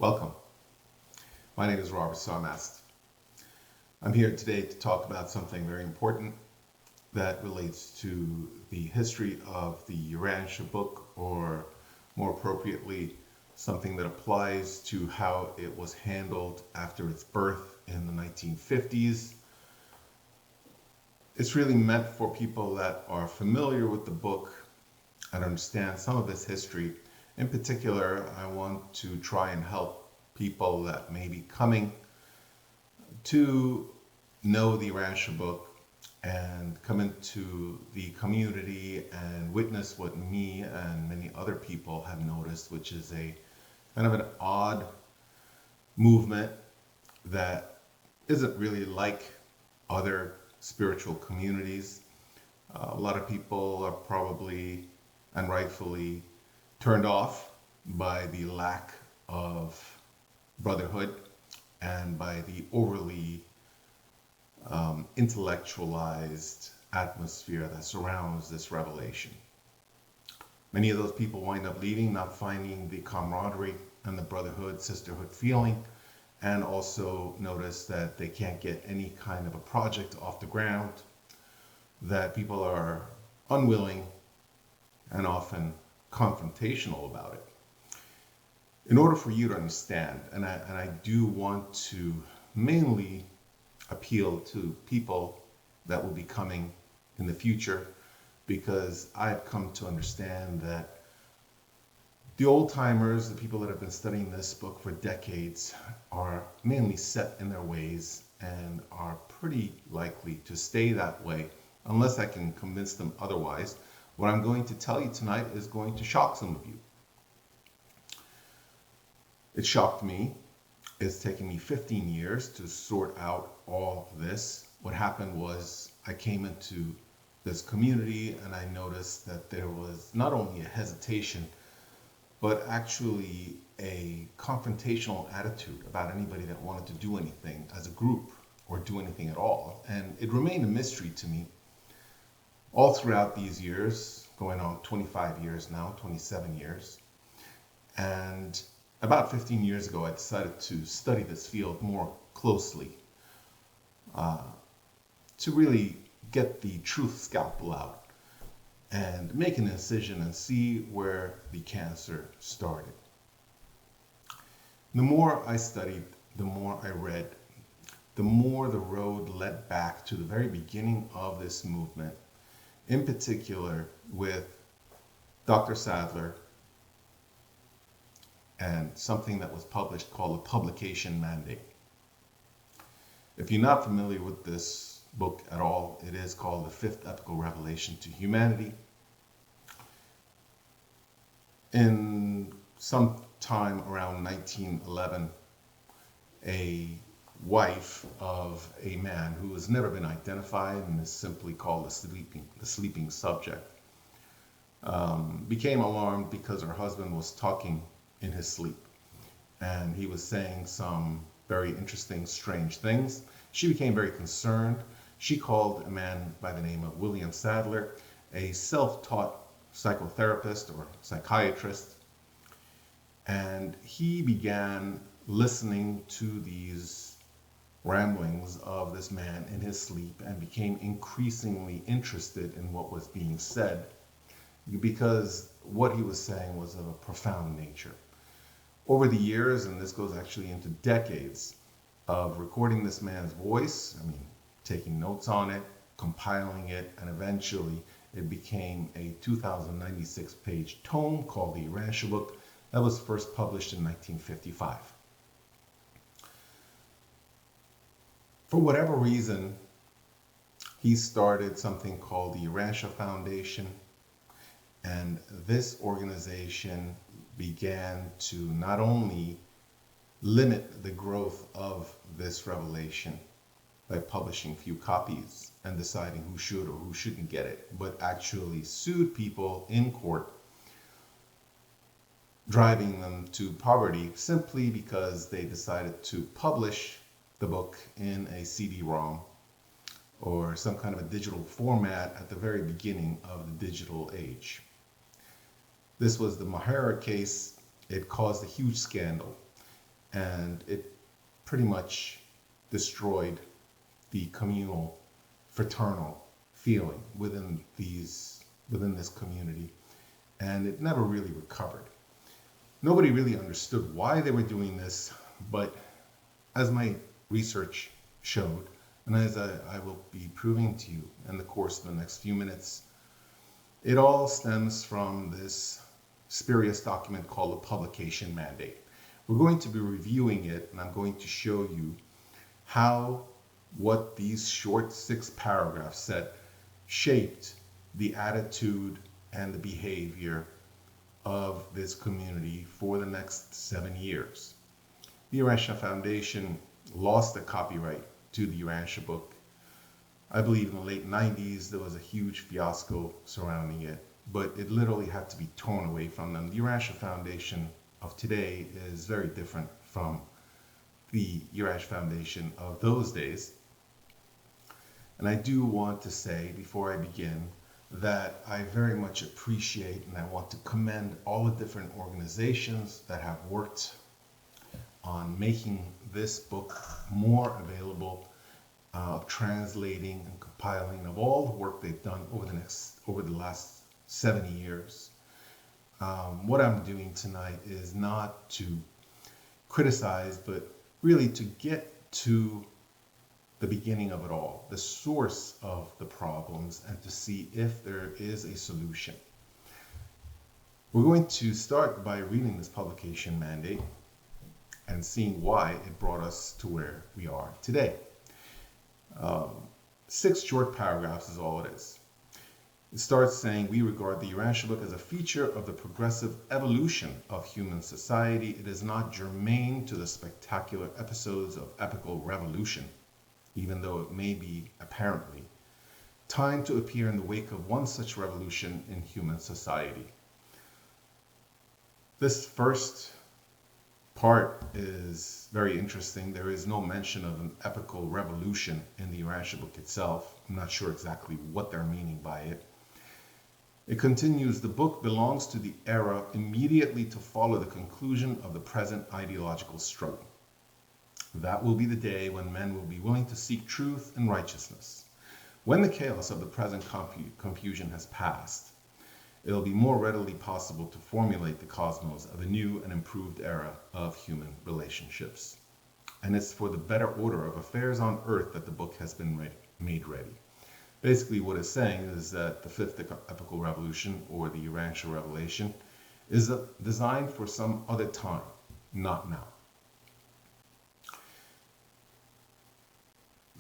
Welcome. My name is Robert Sarmast. I'm here today to talk about something very important that relates to the history of the Urantia Book, or more appropriately, something that applies to how it was handled after its birth in the 1950s. It's really meant for people that are familiar with the book and understand some of its history. In particular, I want to try and help people that may be coming to know the Urantia Book and come into the community and witness what me and many other people have noticed, which is a kind of an odd movement that isn't really like other spiritual communities. A lot of people are probably and rightfully turned off by the lack of brotherhood and by the overly intellectualized atmosphere that surrounds this revelation. Many of those people wind up leaving, not finding the camaraderie and the brotherhood, sisterhood feeling, and also notice that they can't get any kind of a project off the ground, that people are unwilling and often confrontational about it. In order for you to understand, and I do want to mainly appeal to people that will be coming in the future, because I've come to understand that the old timers, the people that have been studying this book for decades, are mainly set in their ways and are pretty likely to stay that way unless I can convince them otherwise. What I'm going to tell you tonight is going to shock some of you. It shocked me. It's taken me 15 years to sort out all this. What happened was I came into this community and I noticed that there was not only a hesitation, but actually a confrontational attitude about anybody that wanted to do anything as a group or do anything at all. And it remained a mystery to me all throughout these years, going on 25 years now, 27 years. And about 15 years ago, I decided to study this field more closely, to really get the truth scalpel out and make an incision and see where the cancer started. The more I studied, the more I read, the more the road led back to the very beginning of this movement, in particular with Dr. Sadler and something that was published called a publication mandate. If you're not familiar with this book at all, it is called The Fifth Ethical Revelation to Humanity. In some time around 1911, a wife of a man who has never been identified and is simply called the sleeping subject, became alarmed because her husband was talking in his sleep. And he was saying some very interesting, strange things. She became very concerned. She called a man by the name of William Sadler, a self-taught psychotherapist or psychiatrist, and he began listening to these ramblings of this man in his sleep and became increasingly interested in what was being said because what he was saying was of a profound nature. Over the years, and this goes actually into decades of recording this man's voice, taking notes on it, compiling it, and eventually it became a 2,096 page tome called the Urantia Book that was first published in 1955. For whatever reason, he started something called the Urantia Foundation, and this organization began to not only limit the growth of this revelation by publishing few copies and deciding who should or who shouldn't get it, but actually sued people in court, driving them to poverty simply because they decided to publish the book in a CD-ROM or some kind of a digital format at the very beginning of the digital age. This was the Mahara case. It caused a huge scandal, and it pretty much destroyed the communal, fraternal feeling within this community, and it never really recovered. Nobody really understood why they were doing this, but as my research showed, and as I will be proving to you in the course of the next few minutes, it all stems from this spurious document called the publication mandate. We're going to be reviewing it, and I'm going to show you how what these short 6 paragraphs said shaped the attitude and the behavior of this community for the next 7 years. The Urantia Foundation lost the copyright to the Urantia Book. I believe in the late 90s there was a huge fiasco surrounding it, but it literally had to be torn away from them. The Urantia Foundation of today is very different from the Urantia Foundation of those days. And I do want to say before I begin that I very much appreciate and I want to commend all the different organizations that have worked on making this book more available, translating and compiling of all the work they've done over the last 70 years. What I'm doing tonight is not to criticize, but really to get to the beginning of it all, the source of the problems, and to see if there is a solution. We're going to start by reading this publication mandate and seeing why it brought us to where we are today. 6 short paragraphs is all it is. It starts saying, we regard the Urantia Book as a feature of the progressive evolution of human society. It is not germane to the spectacular episodes of epical revolution, even though it may be apparently time to appear in the wake of one such revolution in human society. This first part is very interesting. There is no mention of an epical revolution in the Urantia Book itself. I'm not sure exactly what they're meaning by it. It continues, the book belongs to the era immediately to follow the conclusion of the present ideological struggle. That will be the day when men will be willing to seek truth and righteousness. When the chaos of the present confusion has passed, it will be more readily possible to formulate the cosmos of a new and improved era of human relationships. And it's for the better order of affairs on earth that the book has been made ready. Basically what it's saying is that the 5th epical revolution, or the Urantia revelation, is designed for some other time, not now.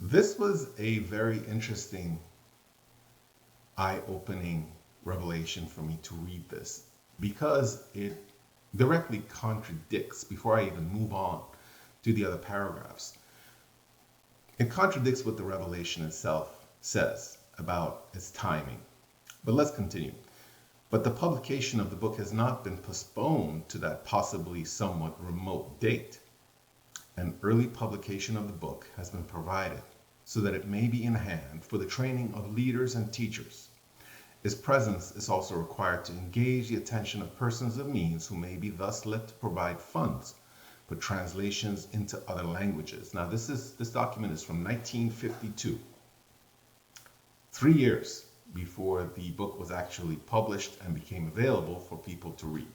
This was a very interesting, eye-opening revelation for me to read this, because it directly contradicts, before I even move on to the other paragraphs, It contradicts what the revelation itself says about its timing. But let's continue. But the publication of the book has not been postponed to that possibly somewhat remote date. An early publication of the book has been provided so that it may be in hand for the training of leaders and teachers. Its presence is also required to engage the attention of persons of means who may be thus led to provide funds for translations into other languages. Now, this document is from 1952, 3 years before the book was actually published and became available for people to read.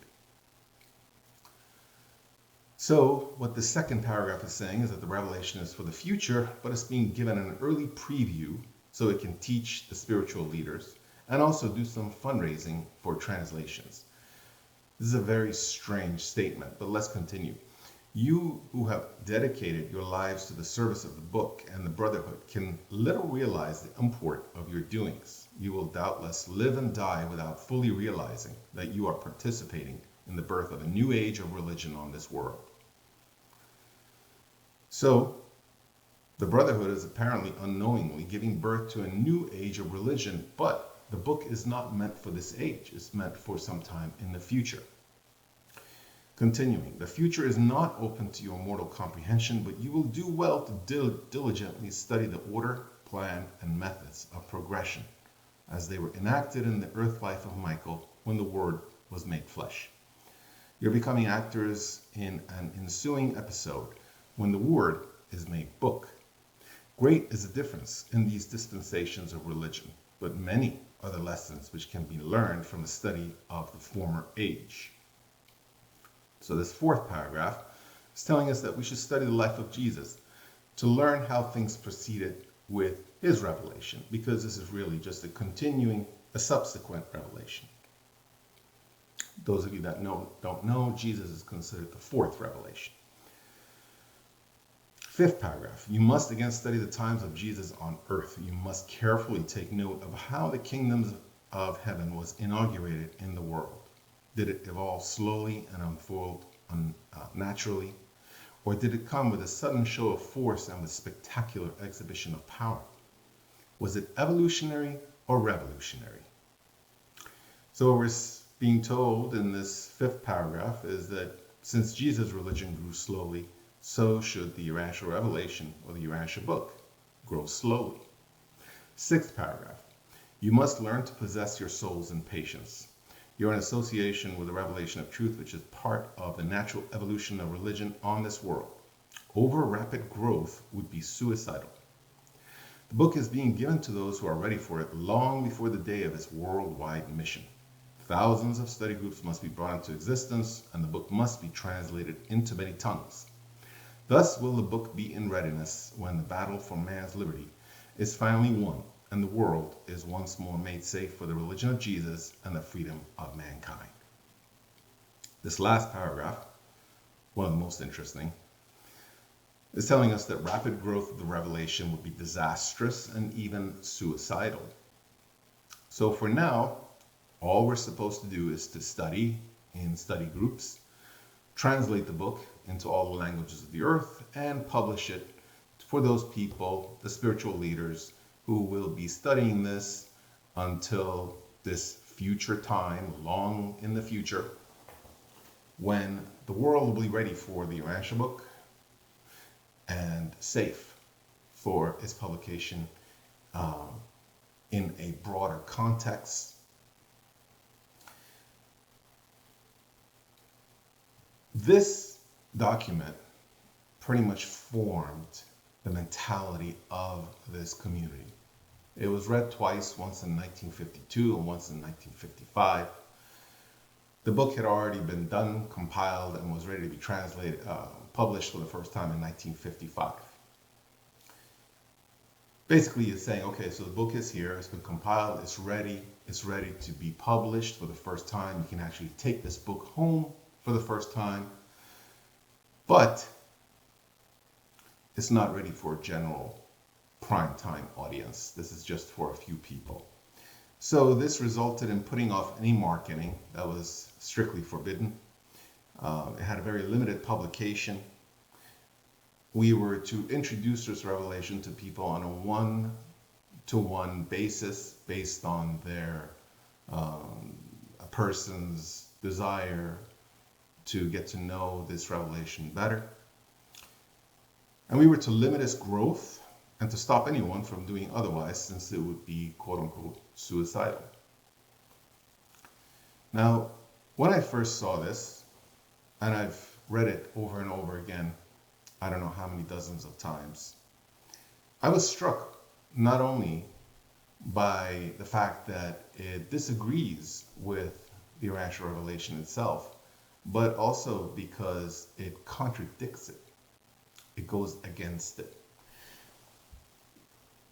So what the second paragraph is saying is that the revelation is for the future, but it's being given an early preview so it can teach the spiritual leaders and also do some fundraising for translations. This is a very strange statement, but let's continue. You who have dedicated your lives to the service of the book and the brotherhood can little realize the import of your doings. You will doubtless live and die without fully realizing that you are participating in the birth of a new age of religion on this world. So, the brotherhood is apparently unknowingly giving birth to a new age of religion, but the book is not meant for this age. It's meant for some time in the future. Continuing, the future is not open to your mortal comprehension, but you will do well to diligently study the order, plan, and methods of progression as they were enacted in the earth life of Michael when the Word was made flesh. You're becoming actors in an ensuing episode when the Word is made book. Great is the difference in these dispensations of religion, but many are the lessons which can be learned from the study of the former age. So this fourth paragraph is telling us that we should study the life of Jesus to learn how things proceeded with his revelation, because this is really just a subsequent revelation. Those of you that don't know, Jesus is considered the fourth revelation. Fifth paragraph, you must again study the times of Jesus on earth. You must carefully take note of how the kingdoms of heaven was inaugurated in the world. Did it evolve slowly and unfold naturally? Or did it come with a sudden show of force and with spectacular exhibition of power? Was it evolutionary or revolutionary? So what we're being told in this fifth paragraph is that since Jesus' religion grew slowly, so should the Urantia Revelation or the Urantia Book grow slowly. Sixth paragraph, you must learn to possess your souls in patience. You're in association with the revelation of truth, which is part of the natural evolution of religion on this world. Over rapid growth would be suicidal. The book is being given to those who are ready for it long before the day of its worldwide mission. Thousands of study groups must be brought into existence, and the book must be translated into many tongues. Thus will the book be in readiness when the battle for man's liberty is finally won, and the world is once more made safe for the religion of Jesus and the freedom of mankind. This last paragraph, one of the most interesting, is telling us that rapid growth of the revelation would be disastrous and even suicidal. So for now, all we're supposed to do is to study in study groups, translate the book into all the languages of the earth, and publish it for those people, the spiritual leaders, who will be studying this until this future time, long in the future, when the world will be ready for the Urantia Book and safe for its publication in a broader context. This document pretty much formed the mentality of this community. It was read twice, once in 1952 and once in 1955. The book had already been done, compiled, and was ready to be translated, published for the first time in 1955. Basically, it's saying, okay, so the book is here, it's been compiled, it's ready to be published for the first time. You can actually take this book home for the first time, but it's not ready for a general prime time audience. This is just for a few people. So this resulted in putting off any marketing that was strictly forbidden. It had a very limited publication. we were to introduce this revelation to people on a one-to-one basis based on their a person's desire to get to know this revelation better. And we were to limit its growth and to stop anyone from doing otherwise, since it would be quote-unquote suicidal. Now, when I first saw this, and I've read it over and over again, I don't know how many dozens of times, I was struck not only by the fact that it disagrees with the Urantia revelation itself, but also because it contradicts it. It goes against it.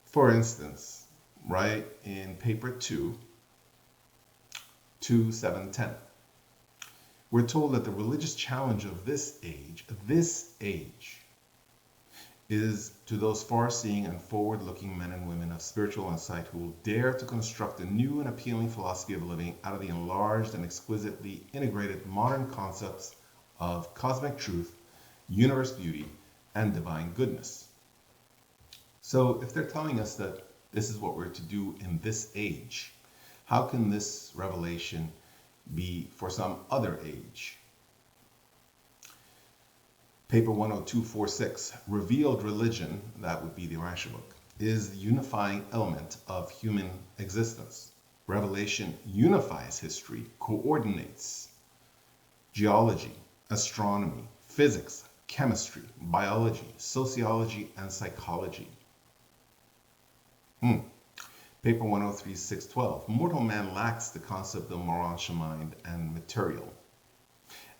For instance, right in paper 2:710, we're told that the religious challenge of this age is to those far-seeing and forward-looking men and women of spiritual insight who will dare to construct a new and appealing philosophy of living out of the enlarged and exquisitely integrated modern concepts of cosmic truth, universe beauty, and divine goodness. So if they're telling us that this is what we're to do in this age, how can this revelation be for some other age? Paper 10246, revealed religion, that would be the Urantia Book, is the unifying element of human existence. Revelation unifies history, coordinates geology, astronomy, physics, chemistry, biology, sociology, and psychology. Paper 103-612, mortal man lacks the concept of Urantia mind and material.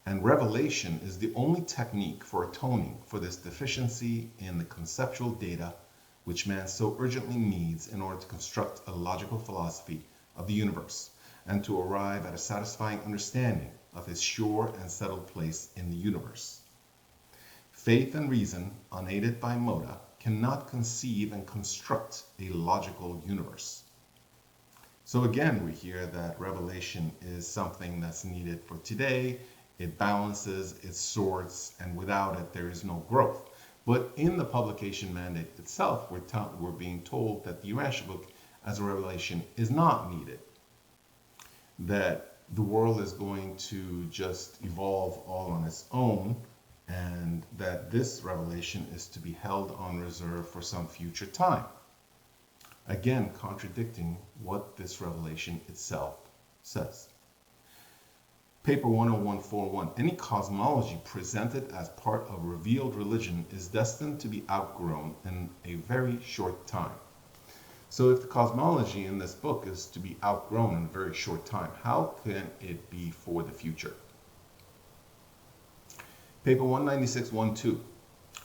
And revelation is the only technique for atoning for this deficiency in the conceptual data which man so urgently needs in order to construct a logical philosophy of the universe and to arrive at a satisfying understanding of his sure and settled place in the universe. Faith and reason, unaided by moda, cannot conceive and construct a logical universe. So again, we hear that revelation is something that's needed for today. It balances, it sorts, and without it, there is no growth. But in the publication mandate itself, we're being told that the Urantia Book as a revelation is not needed. That the world is going to just evolve all on its own, and that this revelation is to be held on reserve for some future time. Again, contradicting what this revelation itself says. Paper 10141, any cosmology presented as part of revealed religion is destined to be outgrown in a very short time. So if the cosmology in this book is to be outgrown in a very short time, how can it be for the future? Paper 19612,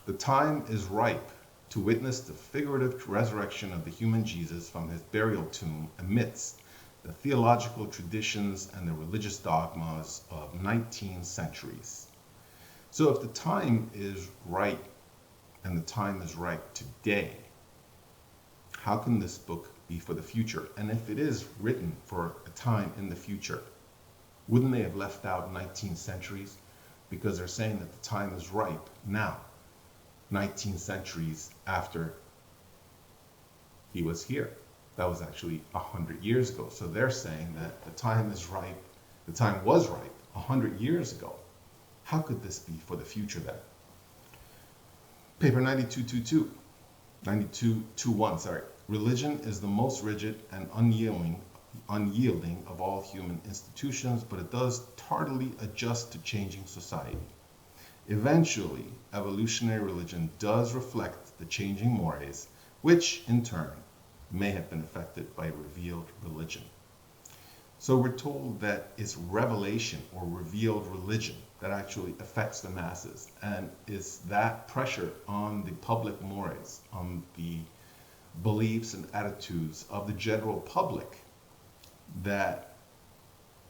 the time is ripe to witness the figurative resurrection of the human Jesus from his burial tomb amidst the theological traditions and the religious dogmas of 19 centuries. So if the time is right, and the time is right today, how can this book be for the future? And if it is written for a time in the future, wouldn't they have left out 19 centuries? Because they're saying that the time is ripe now, 19 centuries after he was here. That was actually 100 years ago. So they're saying that the time is ripe, the time was ripe 100 years ago. How could this be for the future then? Paper 9221, sorry. Religion is the most rigid and unyielding of all human institutions, but it does tardily adjust to changing society. Eventually, evolutionary religion does reflect the changing mores, which in turn may have been affected by revealed religion. So we're told that it's revelation or revealed religion that actually affects the masses, and it's that pressure on the public mores, on the beliefs and attitudes of the general public, that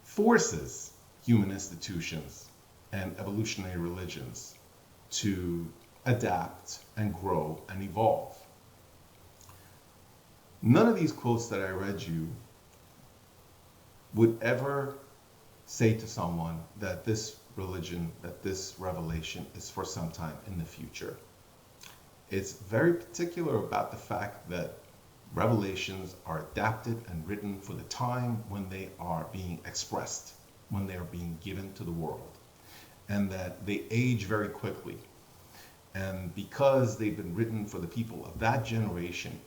forces human institutions and evolutionary religions to adapt and grow and evolve. None of these quotes that I read you would ever say to someone that this religion, that this revelation is for some time in the future. it's very particular about the fact that revelations are adapted and written for the time when they are being expressed, when they are being given to the world, and that they age very quickly. And because they've been written for the people of that generation,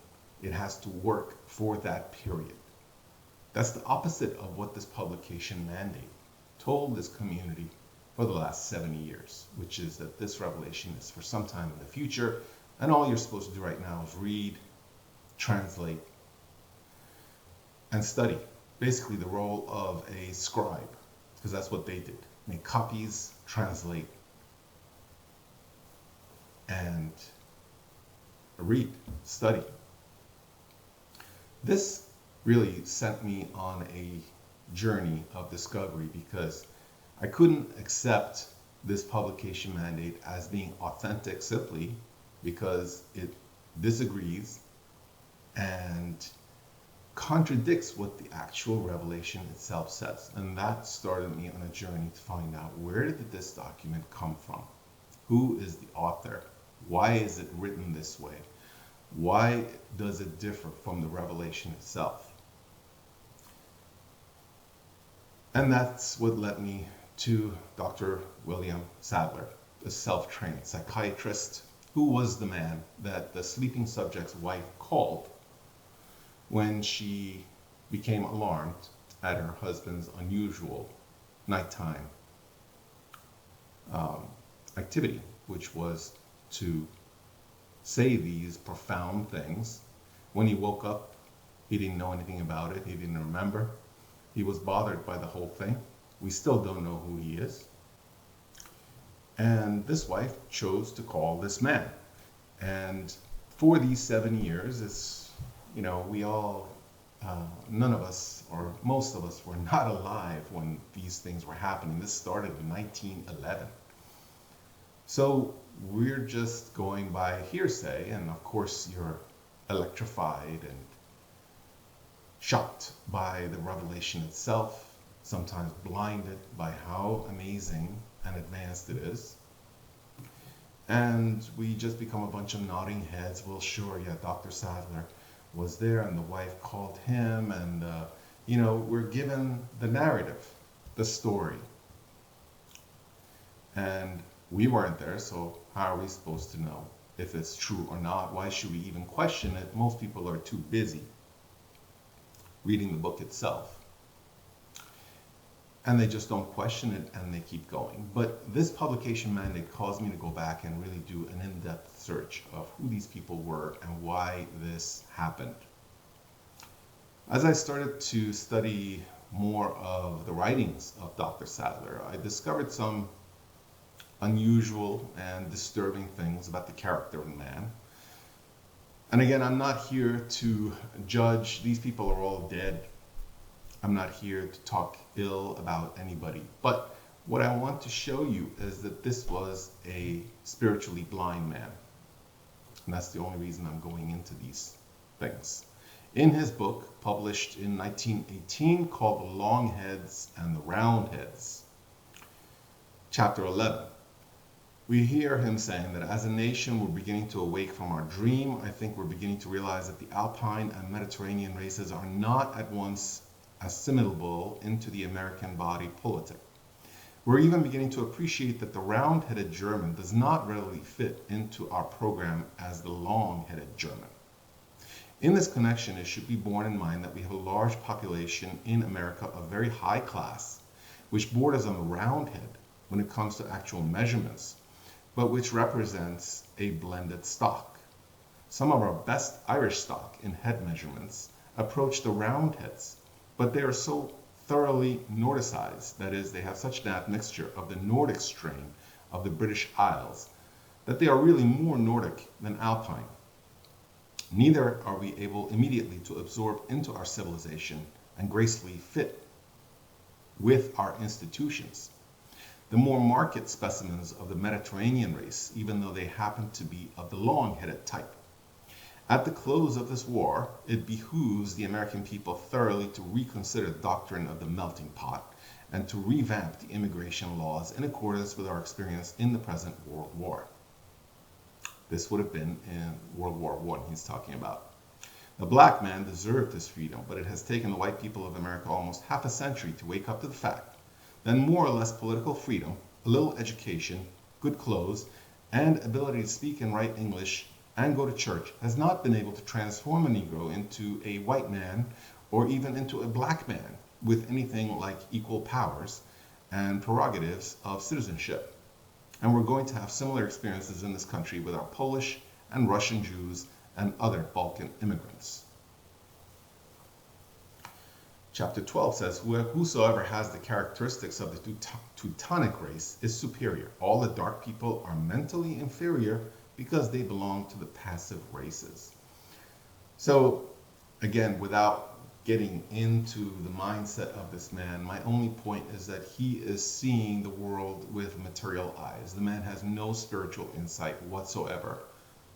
it has to work for that period. That's the opposite of what this publication mandate told this community for the last 70 years, which is that this revelation is for some time in the future, and all you're supposed to do right now is read, translate, and study. Basically the role of a scribe, because that's what they did. Make copies, translate, and read, study. This really sent me on a journey of discovery because I couldn't accept this publication mandate as being authentic simply because it disagrees and contradicts what the actual revelation itself says. And that started me on a journey to find out, where did this document come from? Who is the author? Why is it written this way? Why does it differ from the revelation itself? And that's what led me to Dr. William Sadler, a self-trained psychiatrist who was the man that the sleeping subject's wife called when she became alarmed at her husband's unusual nighttime activity, which was to say these profound things. When he woke up, he didn't know anything about it. He didn't remember. He was bothered by the whole thing. We still don't know who he is. And this wife chose to call this man. And for these 7 years, it's, you know, we all, none of us, or most of us, were not alive when these things were happening. This started in 1911. So we're just going by hearsay, and of course you're electrified and shocked by the revelation itself, sometimes blinded by how amazing and advanced it is. And we just become a bunch of nodding heads. Well, sure, yeah, Dr. Sadler was there and the wife called him, and you know, we're given the narrative, the story. And we weren't there, so how are we supposed to know if it's true or not? Why should we even question it? Most people are too busy reading the book itself. And they just don't question it, and they keep going. But this publication mandate caused me to go back and really do an in-depth search of who these people were and why this happened. As I started to study more of the writings of Dr. Sadler, I discovered some unusual and disturbing things about the character of man. And again, I'm not here to judge. These people are all dead. I'm not here to talk ill about anybody. But what I want to show you is that this was a spiritually blind man. And that's the only reason I'm going into these things. In his book, published in 1918, called The Longheads and the Roundheads, chapter 11, we hear him saying that as a nation, we're beginning to awake from our dream. I think we're beginning to realize that the Alpine and Mediterranean races are not at once assimilable into the American body politic. We're even beginning to appreciate that the round-headed German does not readily fit into our program as the long-headed German. In this connection, it should be borne in mind that we have a large population in America of very high class, which borders on the roundhead when it comes to actual measurements, but which represents a blended stock. Some of our best Irish stock in head measurements approach the roundheads, but they are so thoroughly Nordicized, that is, they have such an admixture of the Nordic strain of the British Isles, that they are really more Nordic than Alpine. Neither are we able immediately to absorb into our civilization and gracefully fit with our institutions. The more marked specimens of the Mediterranean race, even though they happen to be of the long-headed type. At the close of this war, it behooves the American people thoroughly to reconsider the doctrine of the melting pot and to revamp the immigration laws in accordance with our experience in the present World War. This would have been in World War I he's talking about. The black man deserved his freedom, but it has taken the white people of America almost half a century to wake up to the fact that more or less political freedom, a little education, good clothes, and ability to speak and write English and go to church has not been able to transform a Negro into a white man or even into a black man with anything like equal powers and prerogatives of citizenship. And we're going to have similar experiences in this country with our Polish and Russian Jews and other Balkan immigrants. Chapter 12 says, whosoever has the characteristics of the Teutonic race is superior. All the dark people are mentally inferior because they belong to the passive races. So again, without getting into the mindset of this man, my only point is that he is seeing the world with material eyes. The man has no spiritual insight whatsoever.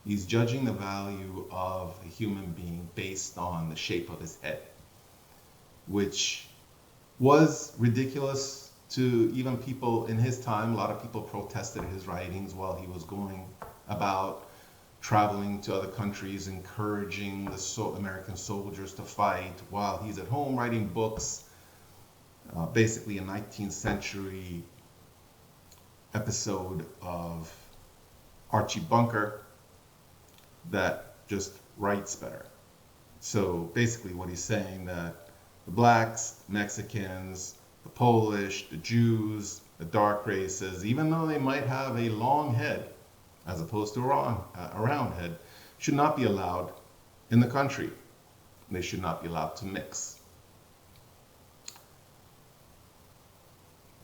He's judging the value of a human being based on the shape of his head, which was ridiculous to even people in his time. A lot of people protested his writings while he was going about traveling to other countries, encouraging the American soldiers to fight, while he's at home writing books, basically a 19th century episode of Archie Bunker that just writes better. So basically what he's saying that the blacks, Mexicans, the Polish, the Jews, the dark races, even though they might have a long head as opposed to a round head, should not be allowed in the country. They should not be allowed to mix.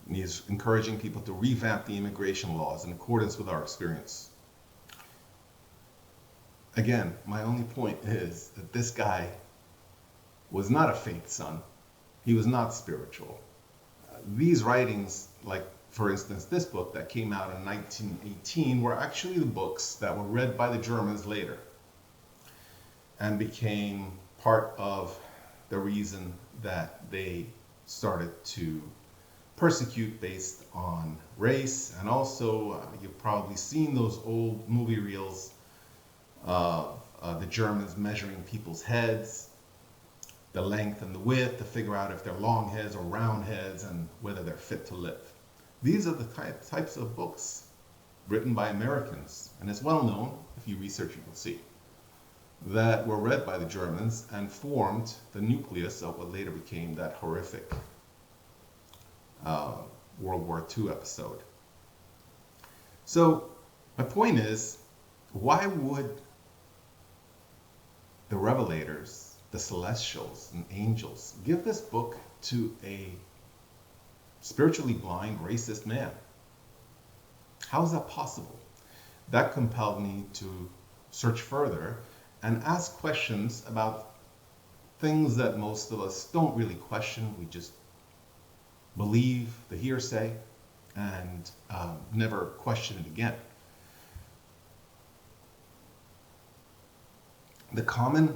And he's encouraging people to revamp the immigration laws in accordance with our experience. Again, my only point is that this guy was not a faith son. He was not spiritual. These writings, like for instance this book that came out in 1918, were actually the books that were read by the Germans later and became part of the reason that they started to persecute based on race. And also you've probably seen those old movie reels of the Germans measuring people's heads, the length and the width, to figure out if they're long heads or round heads and whether they're fit to live. These are the types of books written by Americans, and it's well known, if you research you will see, that were read by the Germans and formed the nucleus of what later became that horrific World War II episode. So my point is, why would the revelators, the celestials and angels, give this book to a spiritually blind, racist man? How is that possible? That compelled me to search further and ask questions about things that most of us don't really question. We just believe the hearsay and never question it again. The common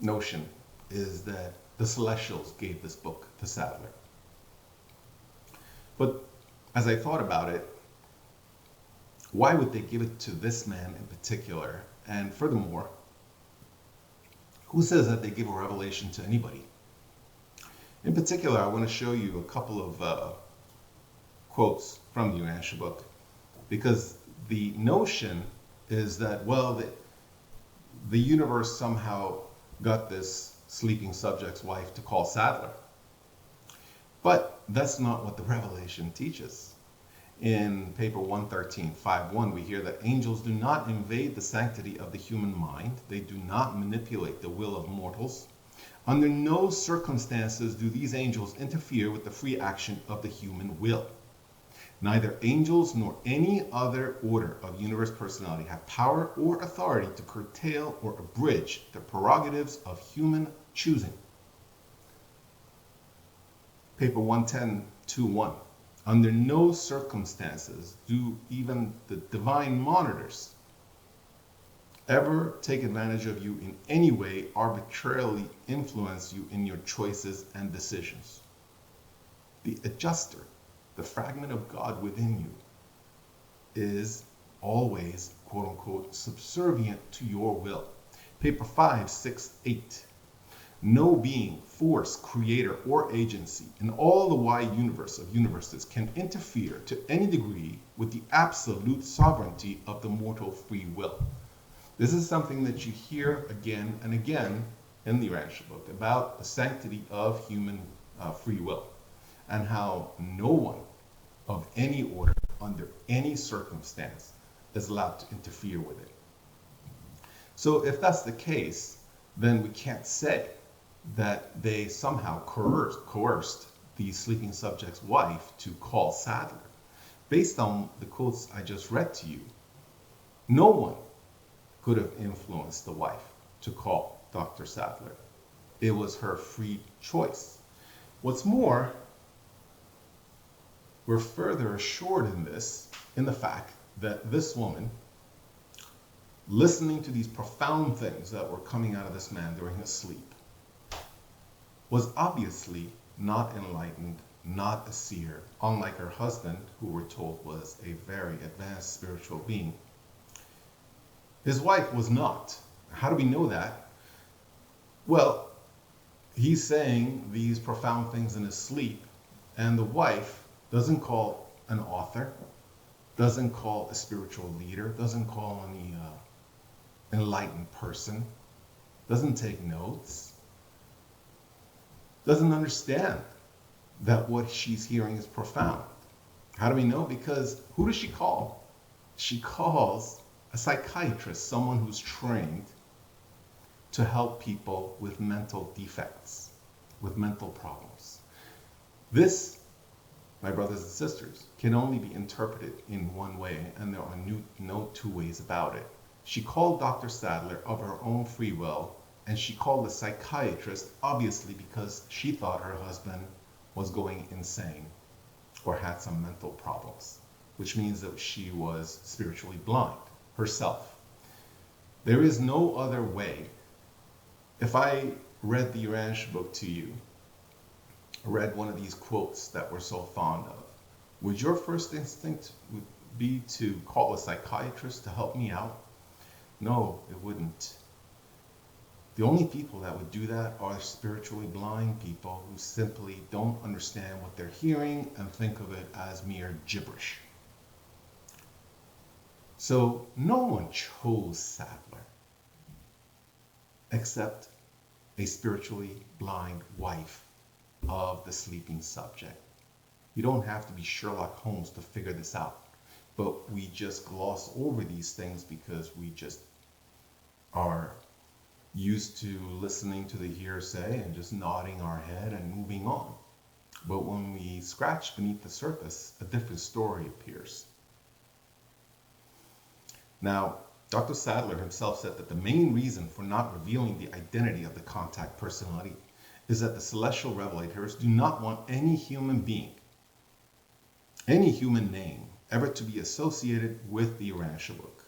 notion is that the celestials gave this book to Sadler. But as I thought about it, why would they give it to this man in particular? And furthermore, who says that they give a revelation to anybody? In particular, I want to show you a couple of quotes from the Urantia Book, because the notion is that, well, the universe somehow got this sleeping subject's wife to call Sadler. But that's not what the Revelation teaches. In paper 113.5.1, we hear that angels do not invade the sanctity of the human mind. They do not manipulate the will of mortals. Under no circumstances do these angels interfere with the free action of the human will. Neither angels nor any other order of universe personality have power or authority to curtail or abridge the prerogatives of human choosing. Paper 110.2.1. Under no circumstances do even the divine monitors ever take advantage of you in any way, arbitrarily influence you in your choices and decisions. The adjuster, the fragment of God within you, is always, quote unquote, subservient to your will. Paper 568. No being, force, creator, or agency in all the wide universe of universes can interfere to any degree with the absolute sovereignty of the mortal free will. This is something that you hear again and again in the Urantia Book about the sanctity of human free will and how no one of any order, under any circumstance, is allowed to interfere with it. So if that's the case, then we can't say that they somehow coerced the sleeping subject's wife to call Sadler. Based on the quotes I just read to you, no one could have influenced the wife to call Dr. Sadler. It was her free choice. What's more, we're further assured in this, in the fact that this woman, listening to these profound things that were coming out of this man during his sleep, was obviously not enlightened, not a seer, unlike her husband, who we're told was a very advanced spiritual being. His wife was not. How do we know that? Well, he's saying these profound things in his sleep, and the wife doesn't call an author, doesn't call a spiritual leader, doesn't call any enlightened person, doesn't take notes, doesn't understand that what she's hearing is profound. How do we know? Because who does she call? She calls a psychiatrist, someone who's trained to help people with mental defects, with mental problems. This, my brothers and sisters, can only be interpreted in one way, and there are no two ways about it. She called Dr. Sadler of her own free will, and she called the psychiatrist obviously because she thought her husband was going insane or had some mental problems, which means that she was spiritually blind herself. There is no other way. If I read the Urantia Book to you, read one of these quotes that we're so fond of, would your first instinct be to call a psychiatrist to help me out? No, it wouldn't. The only people that would do that are spiritually blind people who simply don't understand what they're hearing and think of it as mere gibberish. So no one chose Sadler except a spiritually blind wife of the sleeping subject. You don't have to be Sherlock Holmes to figure this out, but we just gloss over these things because we just are used to listening to the hearsay and just nodding our head and moving on. But when we scratch beneath the surface, a different story appears. Now, Dr. Sadler himself said that the main reason for not revealing the identity of the contact personality is that the celestial revelators do not want any human being, any human name, ever to be associated with the Urantia Book.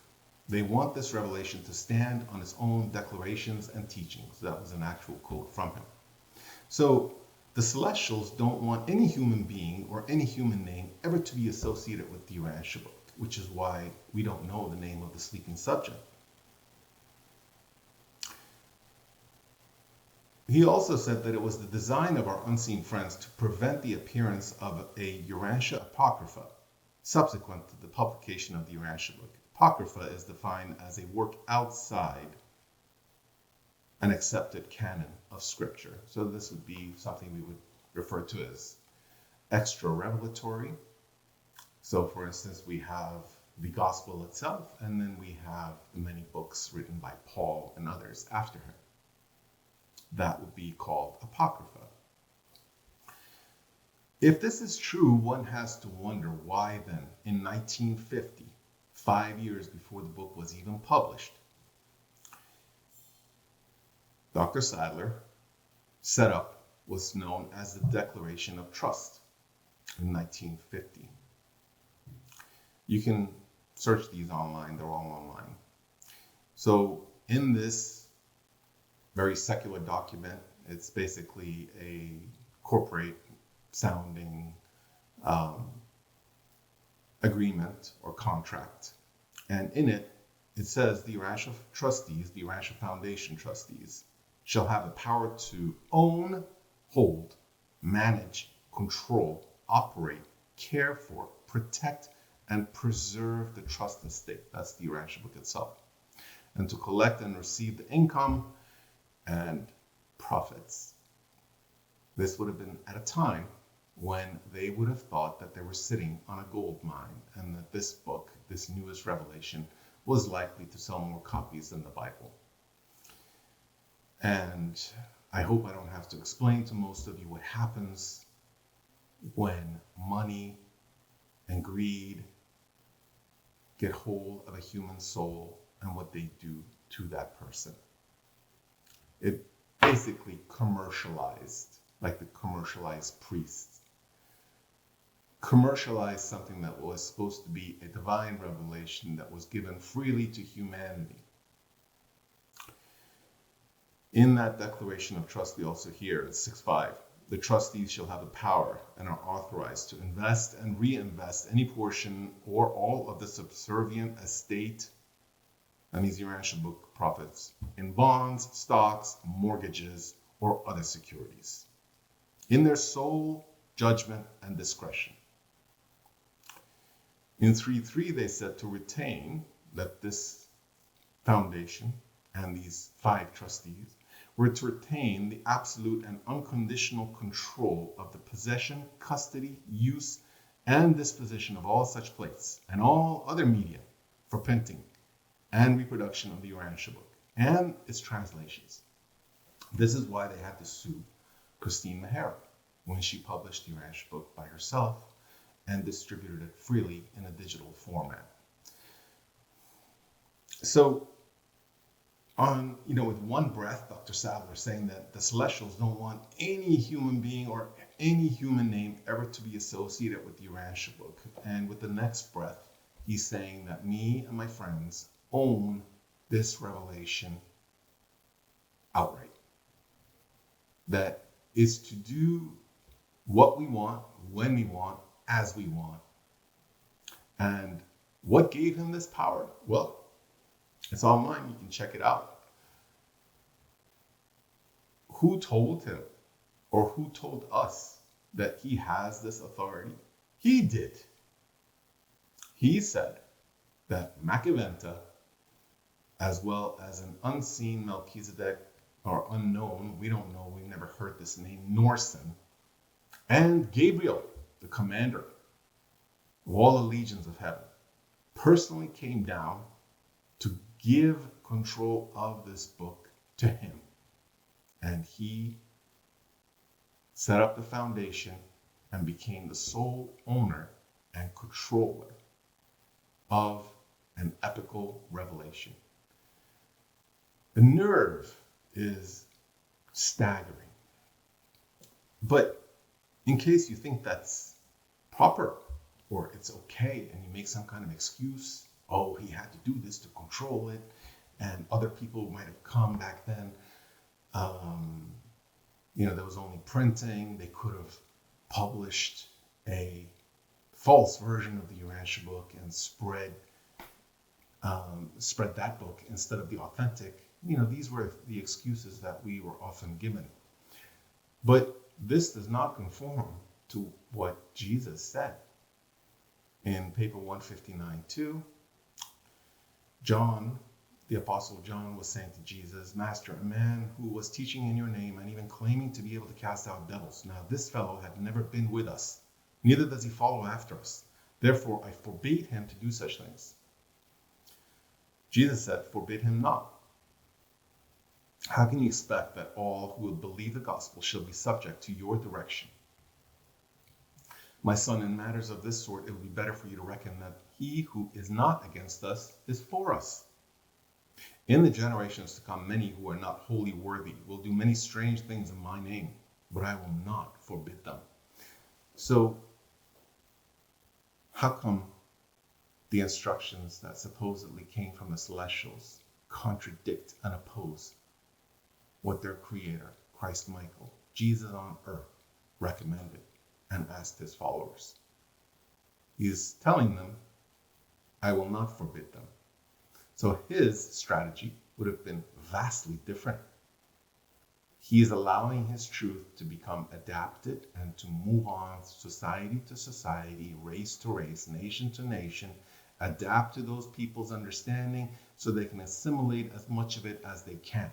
They want this revelation to stand on its own declarations and teachings. That was an actual quote from him. So the Celestials don't want any human being or any human name ever to be associated with the Urantia Book, which is why we don't know the name of the sleeping subject. He also said that it was the design of our unseen friends to prevent the appearance of a Urantia Apocrypha subsequent to the publication of the Urantia Book. Apocrypha is defined as a work outside an accepted canon of Scripture. So this would be something we would refer to as extra revelatory. So for instance, we have the Gospel itself, and then we have the many books written by Paul and others after him. That would be called Apocrypha. If this is true, one has to wonder why then, in 1950, 5 years before the book was even published, Dr. Sadler set up what's known as the Declaration of Trust in 1950. You can search these online, they're all online. So in this very secular document, it's basically a corporate sounding agreement or contract And in it, it says the Urantia trustees, the Urantia Foundation trustees, shall have the power to own, hold, manage, control, operate, care for, protect, and preserve the trust estate. That's the Urantia Book itself. And to collect and receive the income and profits. This would have been at a time when they would have thought that they were sitting on a gold mine and that this book, this newest revelation, was likely to sell more copies than the Bible. And I hope I don't have to explain to most of you what happens when money and greed get hold of a human soul and what they do to that person. It basically commercialized, like the commercialized priests, commercialized something that was supposed to be a divine revelation that was given freely to humanity. In that declaration of trust, we also hear in 6.5, the trustees shall have the power and are authorized to invest and reinvest any portion or all of the subservient estate, that means the Urantia Book profits, in bonds, stocks, mortgages, or other securities, in their sole judgment and discretion. In 3.3, they said to retain that this foundation and these 5 trustees were to retain the absolute and unconditional control of the possession, custody, use, and disposition of all such plates and all other media for printing and reproduction of the Urantia Book and its translations. This is why they had to sue Christine Mahara when she published the Urantia Book by herself and distributed it freely in a digital format. So, with one breath, Dr. Sadler saying that the Celestials don't want any human being or any human name ever to be associated with the Urantia Book. And with the next breath, he's saying that me and my friends own this revelation outright. That is to do what we want, when we want, as we want. And what gave him this power? Well, it's online. You can check it out. Who told him or who told us that he has this authority? He did. He said that Macaventa, as well as an unseen Melchizedek, or unknown, we don't know, we've never heard this name, Norsen, and Gabriel, the commander of all the legions of heaven, personally came down to give control of this book to him. And he set up the foundation and became the sole owner and controller of an epical revelation. The nerve is staggering. But in case you think that's proper or it's okay and you make some kind of excuse, oh, he had to do this to control it, and other people might have come back then, there was only printing, they could have published a false version of the Urantia Book and spread that book instead of the authentic. These were the excuses that we were often given. But this does not conform to what Jesus said. In paper 159.2, John, the Apostle John, was saying to Jesus, Master, a man who was teaching in your name and even claiming to be able to cast out devils. Now this fellow had never been with us, neither does he follow after us. Therefore I forbade him to do such things. Jesus said, forbid him not. How can you expect that all who will believe the gospel shall be subject to your direction? My son, in matters of this sort, it would be better for you to reckon that he who is not against us is for us. In the generations to come, many who are not wholly worthy will do many strange things in my name, but I will not forbid them. So, how come the instructions that supposedly came from the Celestials contradict and oppose what their creator, Christ Michael, Jesus on earth, recommended and asked his followers? He is telling them, I will not forbid them. So his strategy would have been vastly different. He is allowing his truth to become adapted and to move on society to society, race to race, nation to nation, adapt to those people's understanding so they can assimilate as much of it as they can.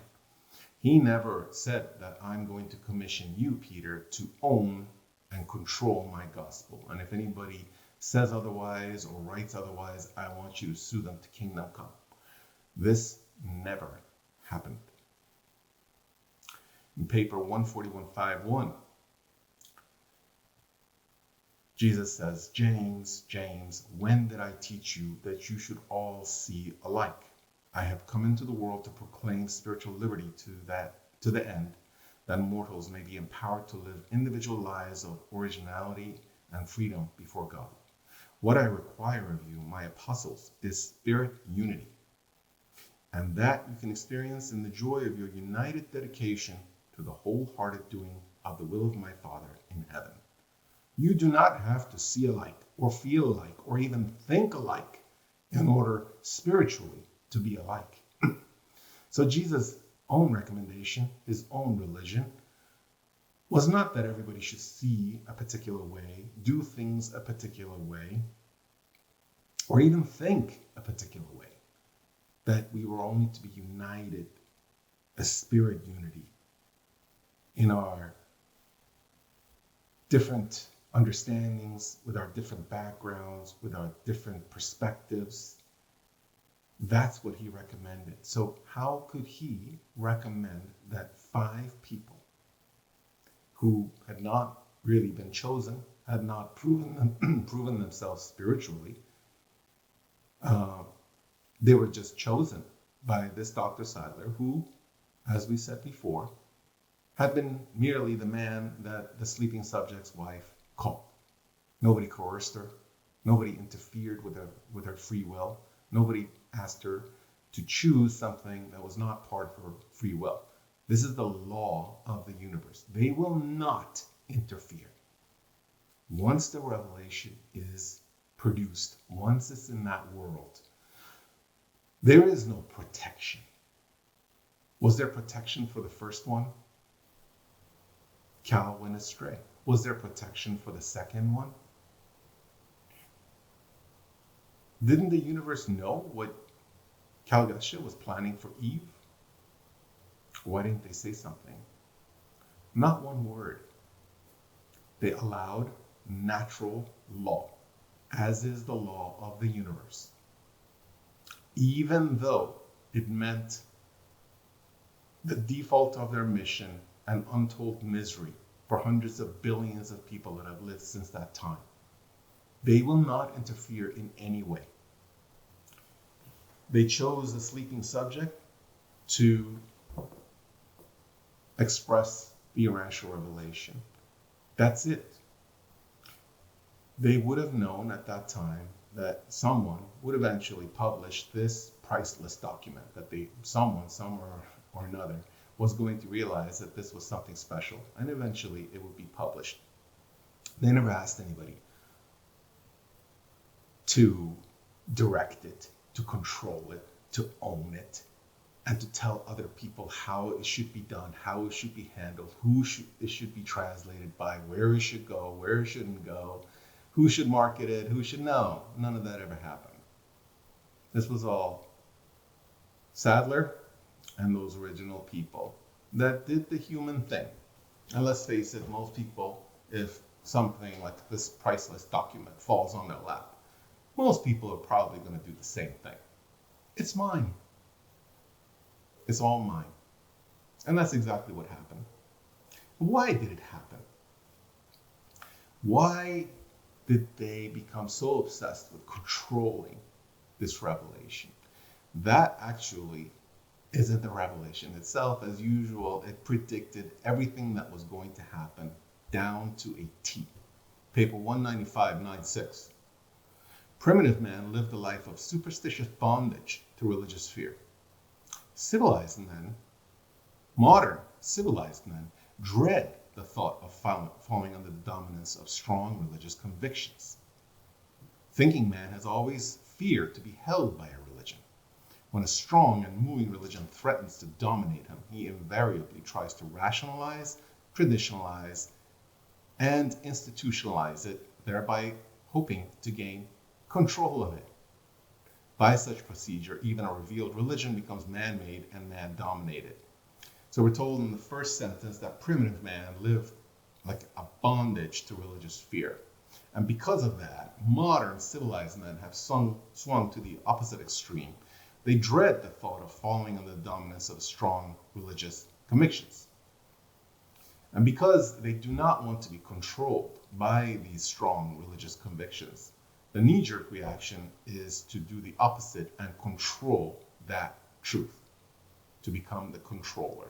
He never said that I'm going to commission you, Peter, to own and control my gospel. And if anybody says otherwise or writes otherwise, I want you to sue them to kingdom come. This never happened. In paper 14151, Jesus says, James, when did I teach you that you should all see alike? I have come into the world to proclaim spiritual liberty to the end that mortals may be empowered to live individual lives of originality and freedom before God. What I require of you, my apostles, is spirit unity, and that you can experience in the joy of your united dedication to the wholehearted doing of the will of my Father in heaven. You do not have to see alike or feel alike or even think alike in order spiritually to be alike. So Jesus' own recommendation, his own religion, was not that everybody should see a particular way, do things a particular way, or even think a particular way. That we were only to be united, a spirit unity, in our different understandings, with our different backgrounds, with our different perspectives. That's what he recommended. So how could he recommend that 5 people who had not really been chosen, had not proven themselves spiritually, they were just chosen by this Dr. Sadler, who, as we said before, had been merely the man that the sleeping subject's wife called. Nobody coerced her. Nobody interfered with her free will. Nobody asked her to choose something that was not part of her free will. This is the law of the universe. They will not interfere. Once the revelation is produced, once it's in that world, there is no protection. Was there protection for the first one? Cal went astray. Was there protection for the second one? Didn't the universe know what Caligastia was planning for Eve? Why didn't they say something? Not one word. They allowed natural law, as is the law of the universe, even though it meant the default of their mission and untold misery for hundreds of billions of people that have lived since that time. They will not interfere in any way. They chose the sleeping subject to express the Urantia revelation. That's it. They would have known at that time that someone would eventually publish this priceless document, that someone, somewhere or another, was going to realize that this was something special, and eventually it would be published. They never asked anybody to direct it, to control it, to own it, and to tell other people how it should be done, how it should be handled, it should be translated by, where it should go, where it shouldn't go, who should market it, who should know. None of that ever happened. This was all Sadler and those original people that did the human thing. And let's face it, most people, if something like this priceless document falls on their lap, most people are probably going to do the same thing. It's mine. It's all mine. And that's exactly what happened. Why did it happen? Why did they become so obsessed with controlling this revelation? That actually isn't the revelation itself. As usual, it predicted everything that was going to happen down to a T. Paper 195-96. Primitive man lived a life of superstitious bondage to religious fear. Civilized men, modern civilized men, dread the thought of falling under the dominance of strong religious convictions. Thinking man has always feared to be held by a religion. When a strong and moving religion threatens to dominate him, he invariably tries to rationalize, traditionalize, and institutionalize it, thereby hoping to gain control of it. By such procedure, even a revealed religion becomes man-made and man-dominated. So we're told in the first sentence that primitive man lived like a bondage to religious fear. And because of that, modern civilized men have swung to the opposite extreme. They dread the thought of falling under the dominance of strong religious convictions. And because they do not want to be controlled by these strong religious convictions, the knee-jerk reaction is to do the opposite and control that truth, to become the controller.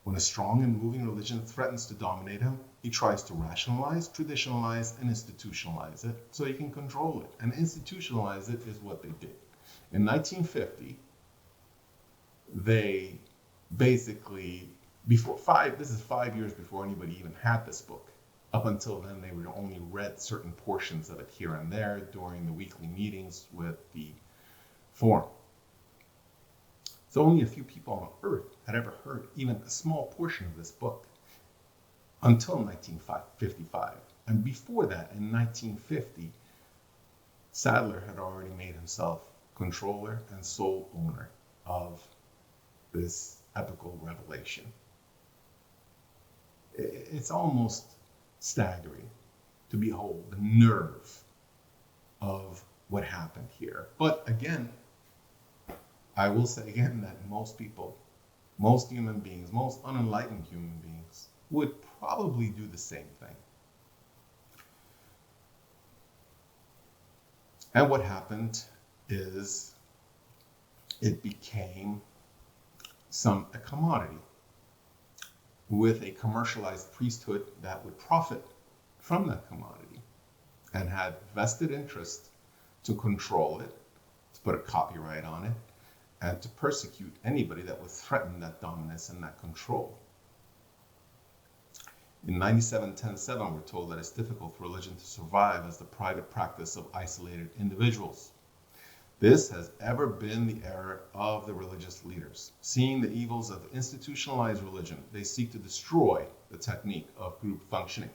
When a strong and moving religion threatens to dominate him, he tries to rationalize, traditionalize, and institutionalize it so he can control it. And institutionalize it is what they did. In 1950, they basically, this is 5 years before anybody even had this book. Up until then, they would only read certain portions of it here and there during the weekly meetings with the forum. So only a few people on Earth had ever heard even a small portion of this book until 1955. And before that, in 1950, Sadler had already made himself controller and sole owner of this epical revelation. It's almost staggering to behold the nerve of what happened here. But again, I will say again that most people, most human beings, most unenlightened human beings would probably do the same thing. And what happened is it became a commodity with a commercialized priesthood that would profit from that commodity and had vested interest to control it, to put a copyright on it, and to persecute anybody that would threaten that dominance and that control. In 97:10:7, we're told that it's difficult for religion to survive as the private practice of isolated individuals. This has ever been the error of the religious leaders. Seeing the evils of institutionalized religion, they seek to destroy the technique of group functioning.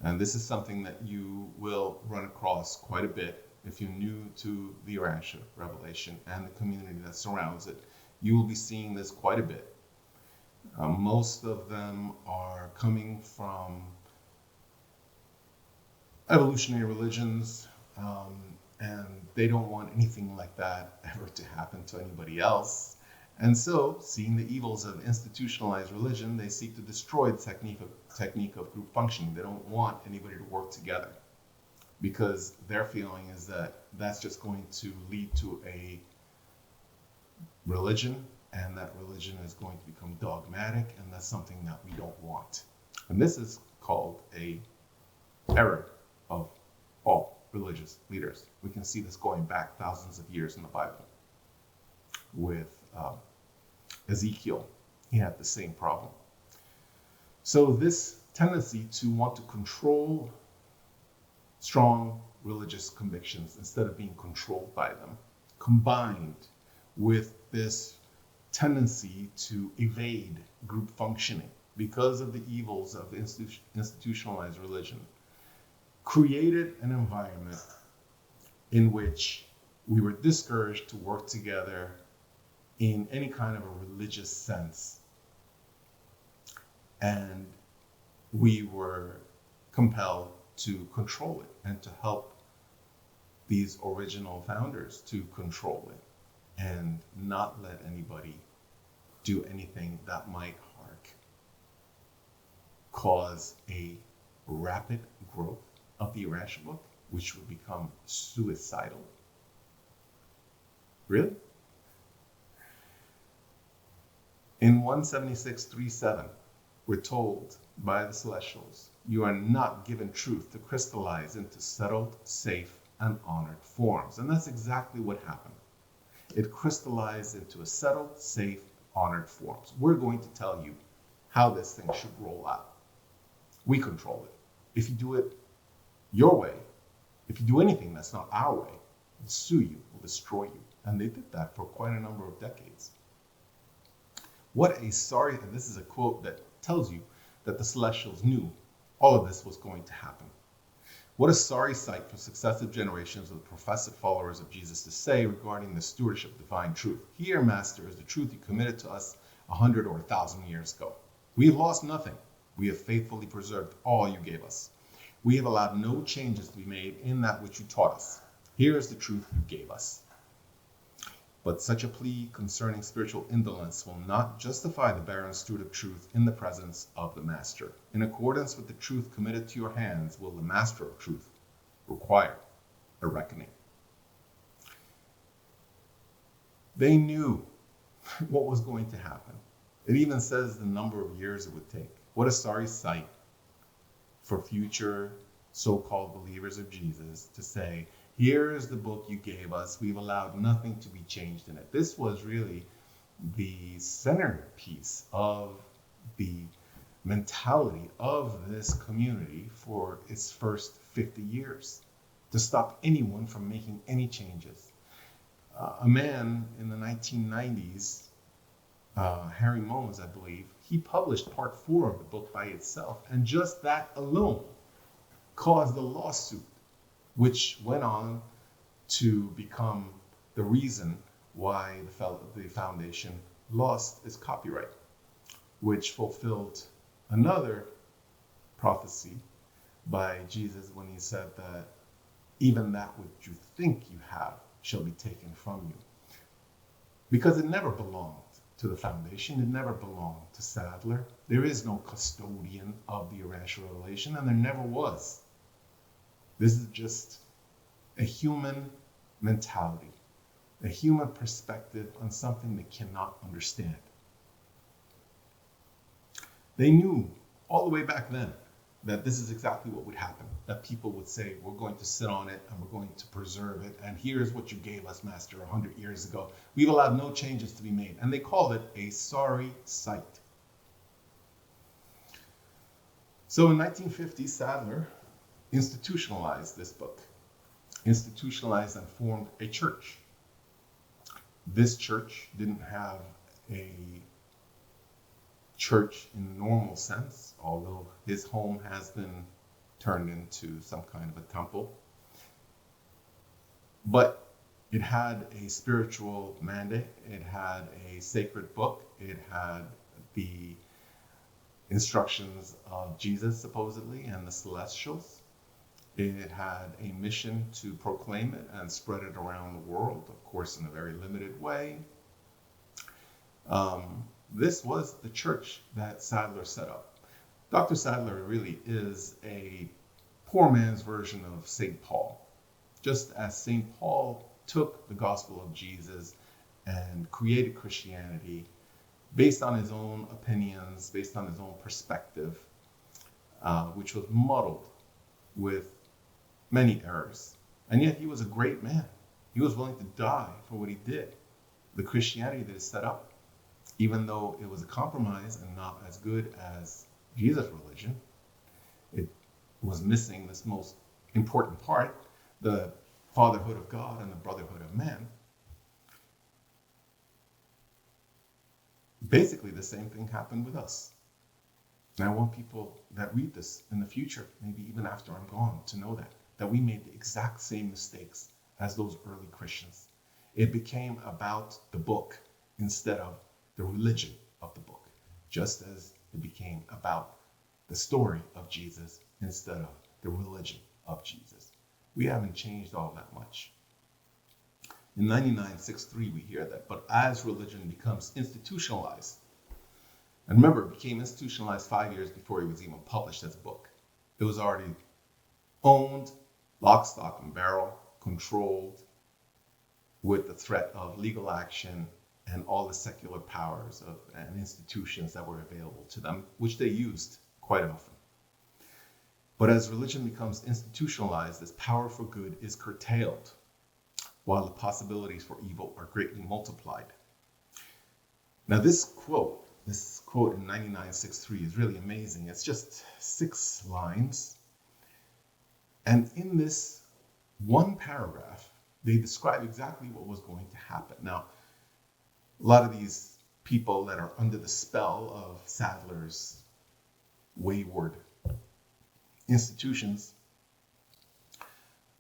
And this is something that you will run across quite a bit if you're new to the Urantia revelation and the community that surrounds it. You will be seeing this quite a bit. Most of them are coming from evolutionary religions, and they don't want anything like that ever to happen to anybody else. And so, seeing the evils of institutionalized religion, they seek to destroy the technique of group functioning. They don't want anybody to work together because their feeling is that that's just going to lead to a religion, and that religion is going to become dogmatic, and that's something that we don't want. And this is called a error of all religious leaders. We can see this going back thousands of years in the Bible. With Ezekiel, he had the same problem. So this tendency to want to control strong religious convictions instead of being controlled by them, combined with this tendency to evade group functioning because of the evils of institutionalized religion, created an environment in which we were discouraged to work together in any kind of a religious sense. And we were compelled to control it and to help these original founders to control it and not let anybody do anything that might cause a rapid growth of the Urantia Book, which would become suicidal. Really? In 176:3:7, we're told by the Celestials, you are not given truth to crystallize into settled, safe, and honored forms. And that's exactly what happened. It crystallized into a settled, safe, honored forms. We're going to tell you how this thing should roll out. We control it. If you do it your way, if you do anything that's not our way, will sue you, will destroy you. And they did that for quite a number of decades. What a sorry, and this is a quote that tells you that the Celestials knew all of this was going to happen. What a sorry sight for successive generations of the professed followers of Jesus to say regarding the stewardship of divine truth. Here, Master, is the truth you committed to us 100 or 1,000 years ago. We have lost nothing. We have faithfully preserved all you gave us. We have allowed no changes to be made in that which you taught us. Here is the truth you gave us. But such a plea concerning spiritual indolence will not justify the barren steward of truth in the presence of the Master. In accordance with the truth committed to your hands, will the Master of truth require a reckoning. They knew what was going to happen. It even says the number of years it would take. What a sorry sight for future so-called believers of Jesus to say, here is the book you gave us. We've allowed nothing to be changed in it. This was really the centerpiece of the mentality of this community for its first 50 years, to stop anyone from making any changes. A man in the 1990s, Harry Mons, I believe, he published part 4 of the book by itself, and just that alone caused a lawsuit, which went on to become the reason why the foundation lost its copyright, which fulfilled another prophecy by Jesus when he said that even that which you think you have shall be taken from you. Because it never belonged to the foundation, it never belonged to Sadler. There is no custodian of the Urantia revelation, and there never was. This is just a human mentality, a human perspective on something they cannot understand. They knew all the way back then that this is exactly what would happen, that people would say, we're going to sit on it and we're going to preserve it, and here's what you gave us, Master, 100 years ago. We've allowed no changes to be made. And they called it a sorry sight. So in 1950, Sadler institutionalized this book, institutionalized and formed a church. This church didn't have a church in the normal sense, although his home has been turned into some kind of a temple. But it had a spiritual mandate, it had a sacred book, it had the instructions of Jesus, supposedly, and the Celestials. It had a mission to proclaim it and spread it around the world, of course, in a very limited way. This was the church that Sadler set up. Dr. Sadler really is a poor man's version of St. Paul. Just as St. Paul took the gospel of Jesus and created Christianity based on his own opinions, based on his own perspective, which was muddled with many errors. And yet he was a great man. He was willing to die for what he did. The Christianity that is set up, even though it was a compromise and not as good as Jesus' religion, it was missing this most important part, the fatherhood of God and the brotherhood of man. Basically, the same thing happened with us. And I want people that read this in the future, maybe even after I'm gone, to know that we made the exact same mistakes as those early Christians. It became about the book instead of the religion of the book, just as it became about the story of Jesus instead of the religion of Jesus. We haven't changed all that much. In 9963, we hear that, but as religion becomes institutionalized, and remember, it became institutionalized 5 years before it was even published as a book. It was already owned, lock, stock, and barrel, controlled, with the threat of legal action and all the secular powers and institutions that were available to them, which they used quite often. But as religion becomes institutionalized, this power for good is curtailed, while the possibilities for evil are greatly multiplied. Now this quote in 9963 is really amazing. It's just 6 lines. And in this one paragraph, they describe exactly what was going to happen. Now, a lot of these people that are under the spell of Sadler's wayward institutions,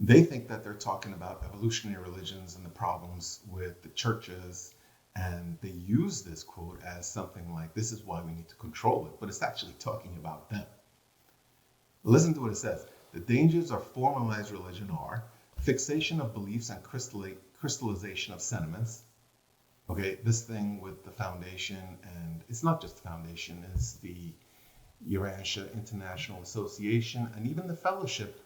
they think that they're talking about evolutionary religions and the problems with the churches, and they use this quote as something like, this is why we need to control it, but it's actually talking about them. Listen to what it says. The dangers of formalized religion are fixation of beliefs and crystallization of sentiments. Okay, this thing with the foundation, and it's not just the foundation, it's the Urantia International Association and even the fellowship.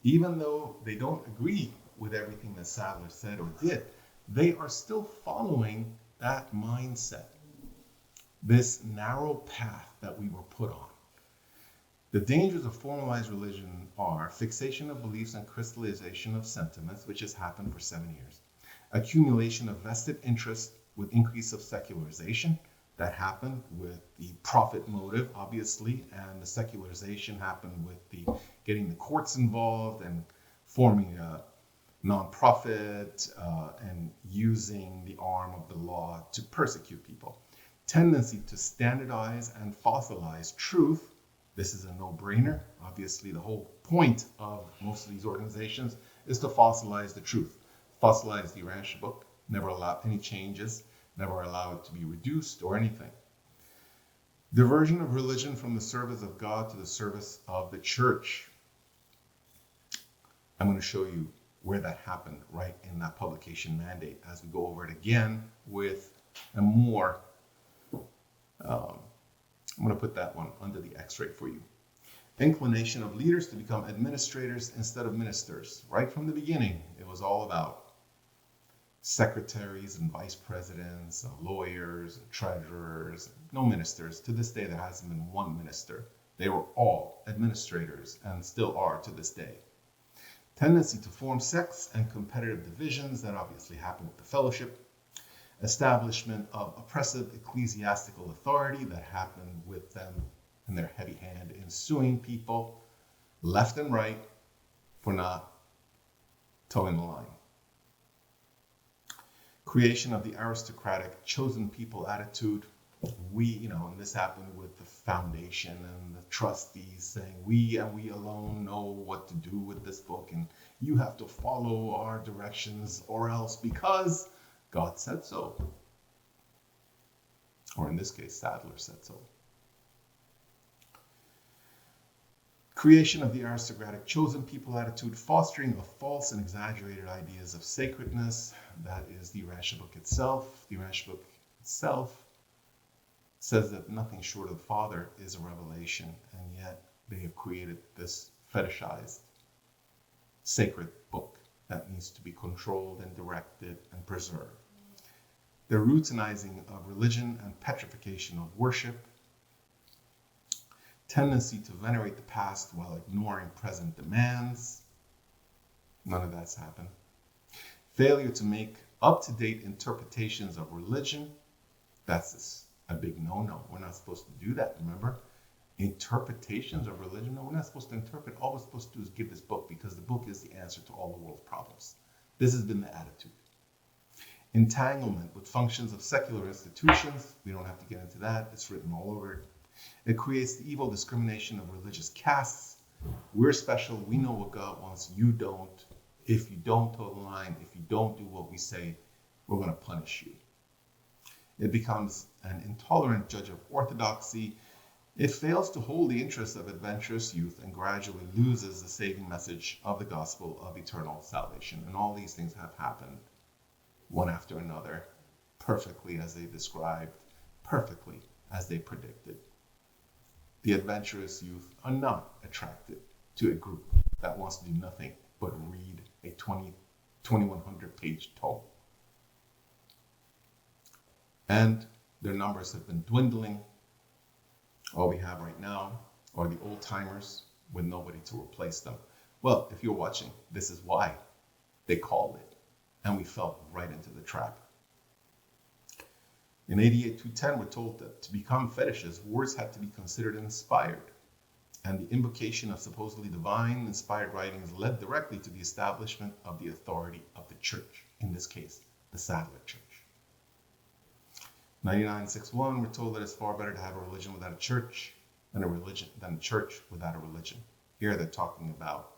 Even though they don't agree with everything that Sadler said or did, they are still following that mindset, this narrow path that we were put on. The dangers of formalized religion are fixation of beliefs and crystallization of sentiments, which has happened for 7 years. Accumulation of vested interest with increase of secularization. That happened with the profit motive, obviously, and the secularization happened with the getting the courts involved and forming a nonprofit and using the arm of the law to persecute people. Tendency to standardize and fossilize truth. This is a no-brainer. Obviously, the whole point of most of these organizations is to fossilize the truth. Fossilize the Urantia Book, never allow any changes, never allow it to be reduced or anything. Diversion of religion from the service of God to the service of the church. I'm going to show you where that happened right in that publication mandate as we go over it again with a more, I'm going to put that one under the X-ray for you. Inclination of leaders to become administrators instead of ministers. Right from the beginning, it was all about secretaries and vice presidents, lawyers, treasurers, no ministers. To this day, there hasn't been one minister. They were all administrators and still are to this day. Tendency to form sects and competitive divisions. That obviously happened with the fellowship. Establishment of oppressive ecclesiastical authority. That happened with them and their heavy hand in suing people left and right for not towing the line. Creation of the aristocratic chosen people attitude. And this happened with the foundation and the trustees saying, we and we alone know what to do with this book, and you have to follow our directions or else, because God said so. Or in this case, Sadler said so. Creation of the aristocratic chosen people attitude, fostering of false and exaggerated ideas of sacredness. That is the Urantia Book itself. The Urantia Book itself says that nothing short of the Father is a revelation, and yet they have created this fetishized sacred book that needs to be controlled and directed and preserved. The routinizing of religion and petrification of worship. Tendency to venerate the past while ignoring present demands. None of that's happened. Failure to make up-to-date interpretations of religion. That's a big no-no. We're not supposed to do that, remember? Interpretations of religion? No, we're not supposed to interpret. All we're supposed to do is give this book, because the book is the answer to all the world's problems. This has been the attitude. Entanglement with functions of secular institutions. We don't have to get into that. It's written all over it. It creates the evil discrimination of religious castes. We're special. We know what God wants. You don't. If you don't toe the line, if you don't do what we say, we're going to punish you. It becomes an intolerant judge of orthodoxy. It fails to hold the interests of adventurous youth and gradually loses the saving message of the gospel of eternal salvation. And all these things have happened one after another, perfectly as they described, perfectly as they predicted. The adventurous youth are not attracted to a group that wants to do nothing but read a 2,100-page tome. And their numbers have been dwindling. All we have right now are the old-timers with nobody to replace them. Well, if you're watching, this is why they called it, and we fell right into the trap. In 88-210, we're told that to become fetishes, words had to be considered inspired. and the invocation of supposedly divine inspired writings led directly to the establishment of the authority of the church, in this case, the Sadler Church. 9961, we're told that it's far better to have a religion without a church than a church without a religion. Here they're talking about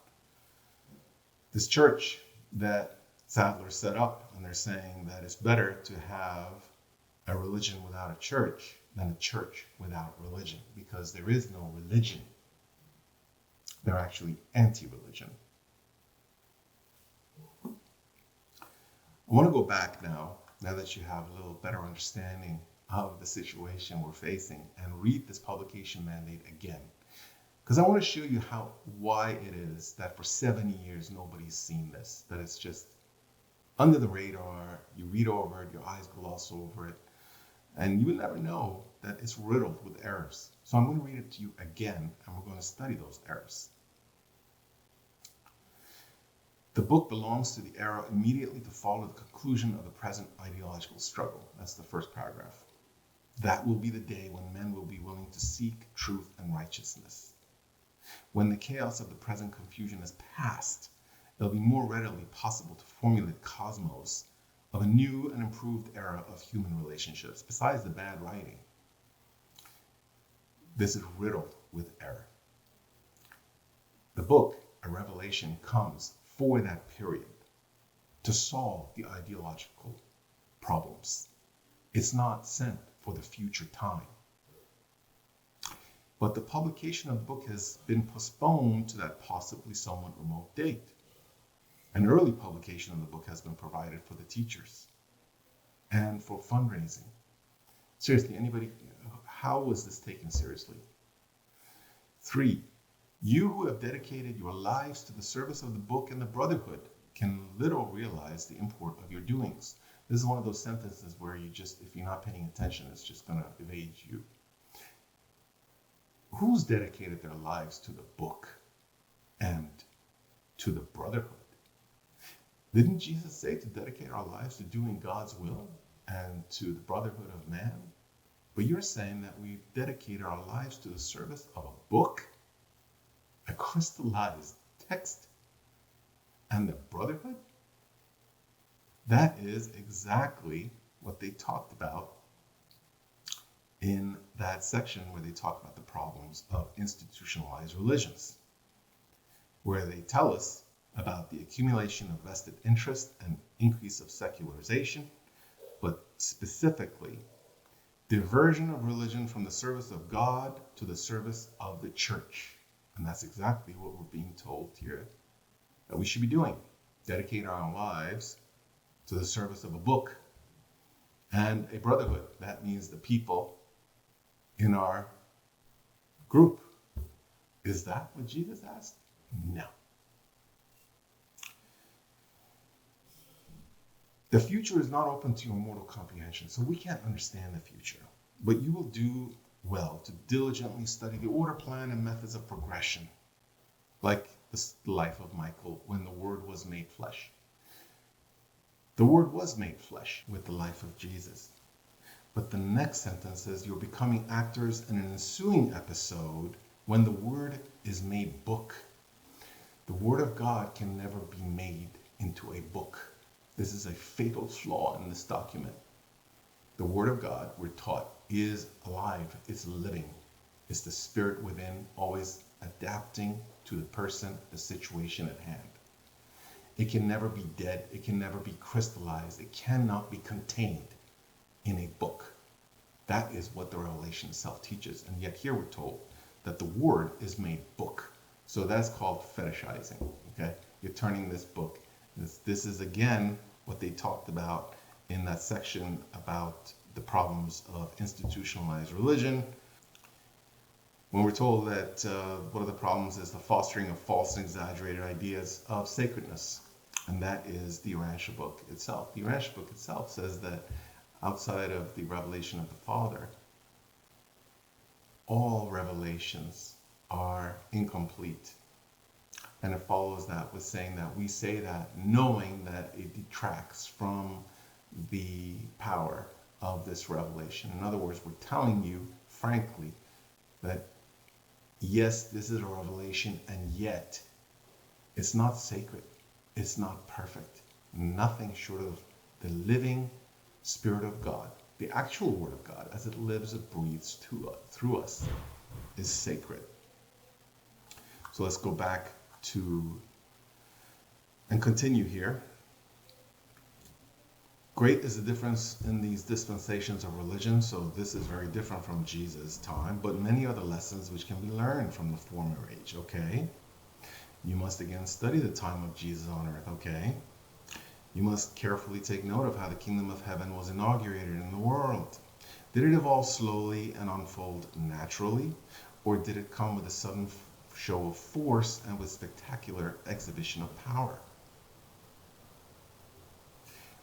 this church that Sadler set up, and they're saying that it's better to have a religion without a church than a church without religion, because there is no religion. They're actually anti-religion. I want to go back now that you have a little better understanding of the situation we're facing, and read this publication mandate again. Because I want to show you why it is that for 70 years nobody's seen this, that it's just under the radar, you read over it, your eyes gloss over it, and you will never know that it's riddled with errors. So I'm going to read it to you again, and we're going to study those errors. The book belongs to the era immediately to follow the conclusion of the present ideological struggle. That's the first paragraph. That will be the day when men will be willing to seek truth and righteousness. When the chaos of the present confusion is past, it'll be more readily possible to formulate cosmos of a new and improved era of human relationships, besides the bad writing. This is riddled with error. The book, A Revelation, comes for that period to solve the ideological problems. It's not sent for the future time. But the publication of the book has been postponed to that possibly somewhat remote date. An early publication of the book has been provided for the teachers and for fundraising. Seriously, anybody, how was this taken seriously? 3, you who have dedicated your lives to the service of the book and the brotherhood can little realize the import of your doings. This is one of those sentences where if you're not paying attention, it's just going to evade you. Who's dedicated their lives to the book and to the brotherhood? Didn't Jesus say to dedicate our lives to doing God's will and to the brotherhood of man? But you're saying that we dedicate our lives to the service of a book, a crystallized text, and the brotherhood? That is exactly what they talked about in that section where they talk about the problems of institutionalized religions, where they tell us about the accumulation of vested interest and increase of secularization, but specifically diversion of religion from the service of God to the service of the church. And that's exactly what we're being told here that we should be doing. Dedicate our lives to the service of a book and a brotherhood. That means the people in our group. Is that what Jesus asked? No. The future is not open to your mortal comprehension, so we can't understand the future. But you will do well to diligently study the order, plan, and methods of progression, like the life of Michael when the Word was made flesh. The Word was made flesh with the life of Jesus. But the next sentence says you're becoming actors in an ensuing episode when the Word is made book. The Word of God can never be made into a book. This is a fatal flaw in this document. The Word of God, we're taught, is alive, it's living. It's the spirit within, always adapting to the person, the situation at hand. It can never be dead. It can never be crystallized. It cannot be contained in a book. That is what the revelation itself teaches. And yet here we're told that the Word is made book. So that's called fetishizing. Okay, you're turning this book. This is again what they talked about in that section about the problems of institutionalized religion. When we're told that one of the problems is the fostering of false and exaggerated ideas of sacredness. And that is the Urantia Book itself. The Urantia Book itself says that outside of the revelation of the Father, all revelations are incomplete. And it follows that with saying that we say that knowing that it detracts from the power of this revelation. In other words, we're telling you, frankly, that Yes, this is a revelation, and yet it's not sacred. It's not perfect. Nothing short of the living Spirit of God, the actual Word of God, as it lives, it breathes through us, is sacred. So let's go back to and continue here. Great is the difference in these dispensations of religion. So this is very different from Jesus' time, but many are the lessons which can be learned from the former age. Okay. You must again study the time of Jesus on earth. Okay. You must carefully take note of how the kingdom of heaven was inaugurated in the world. Did it evolve slowly and unfold naturally, or did it come with a sudden show of force and with spectacular exhibition of power?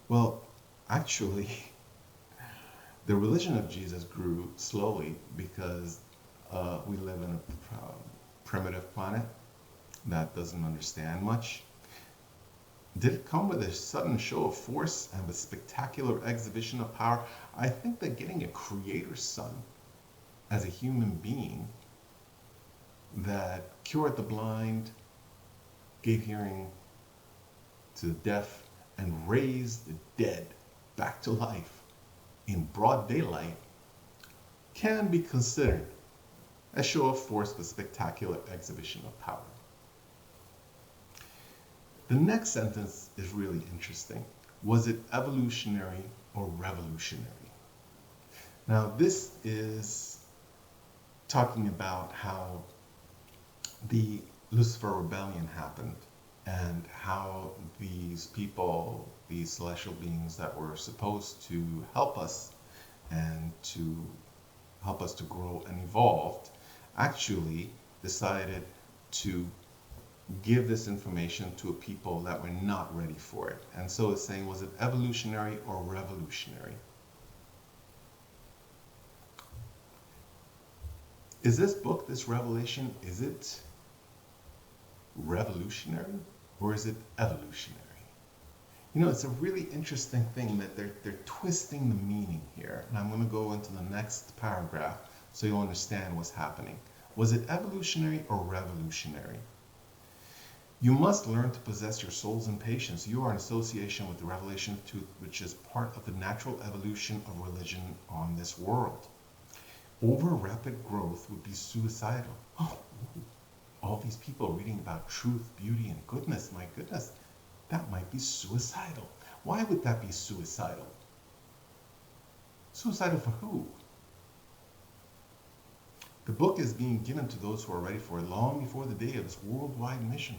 Well, actually, the religion of Jesus grew slowly because we live in a primitive planet that doesn't understand much. Did it come with a sudden show of force and with spectacular exhibition of power? I think that getting a creator's son as a human being that cured the blind, gave hearing to the deaf, and raised the dead back to life in broad daylight can be considered a show of force with spectacular exhibition of power. The next sentence is really interesting. Was it evolutionary or revolutionary? Now, this is talking about how the Lucifer rebellion happened and how these people, these celestial beings that were supposed to help us and to help us to grow and evolve, actually decided to give this information to a people that were not ready for it. And so it's saying, was it evolutionary or revolutionary? Is this book, this revelation, is it revolutionary or is it evolutionary? You know, it's a really interesting thing that they're twisting the meaning here. And I'm going to go into the next paragraph so you'll understand what's happening. Was it evolutionary or revolutionary? You must learn to possess your souls in patience. You are in association with the revelation of truth, which is part of the natural evolution of religion on this world. Over rapid growth would be suicidal. Oh, all these people reading about truth, beauty, and goodness, my goodness, that might be suicidal. Why would that be suicidal? Suicidal for who? The book is being given to those who are ready for it long before the day of its worldwide mission.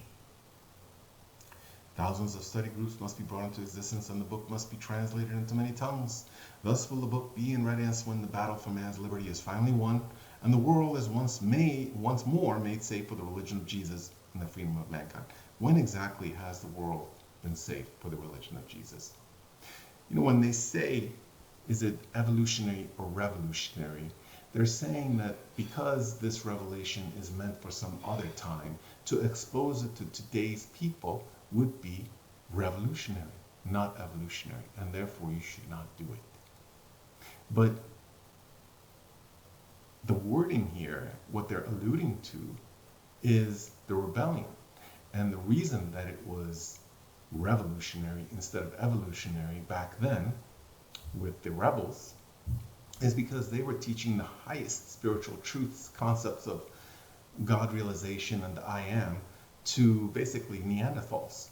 Thousands of study groups must be brought into existence, and the book must be translated into many tongues. Thus will the book be in readiness when the battle for man's liberty is finally won, and the world is once more made safe for the religion of Jesus and the freedom of mankind. When exactly has the world been safe for the religion of Jesus? You know, when they say, is it evolutionary or revolutionary, they're saying that because this revelation is meant for some other time, to expose it to today's people would be revolutionary, not evolutionary, and therefore you should not do it. But the wording here, what they're alluding to, is the rebellion. And the reason that it was revolutionary instead of evolutionary back then with the rebels is because they were teaching the highest spiritual truths, concepts of God realization and I am, to basically Neanderthals.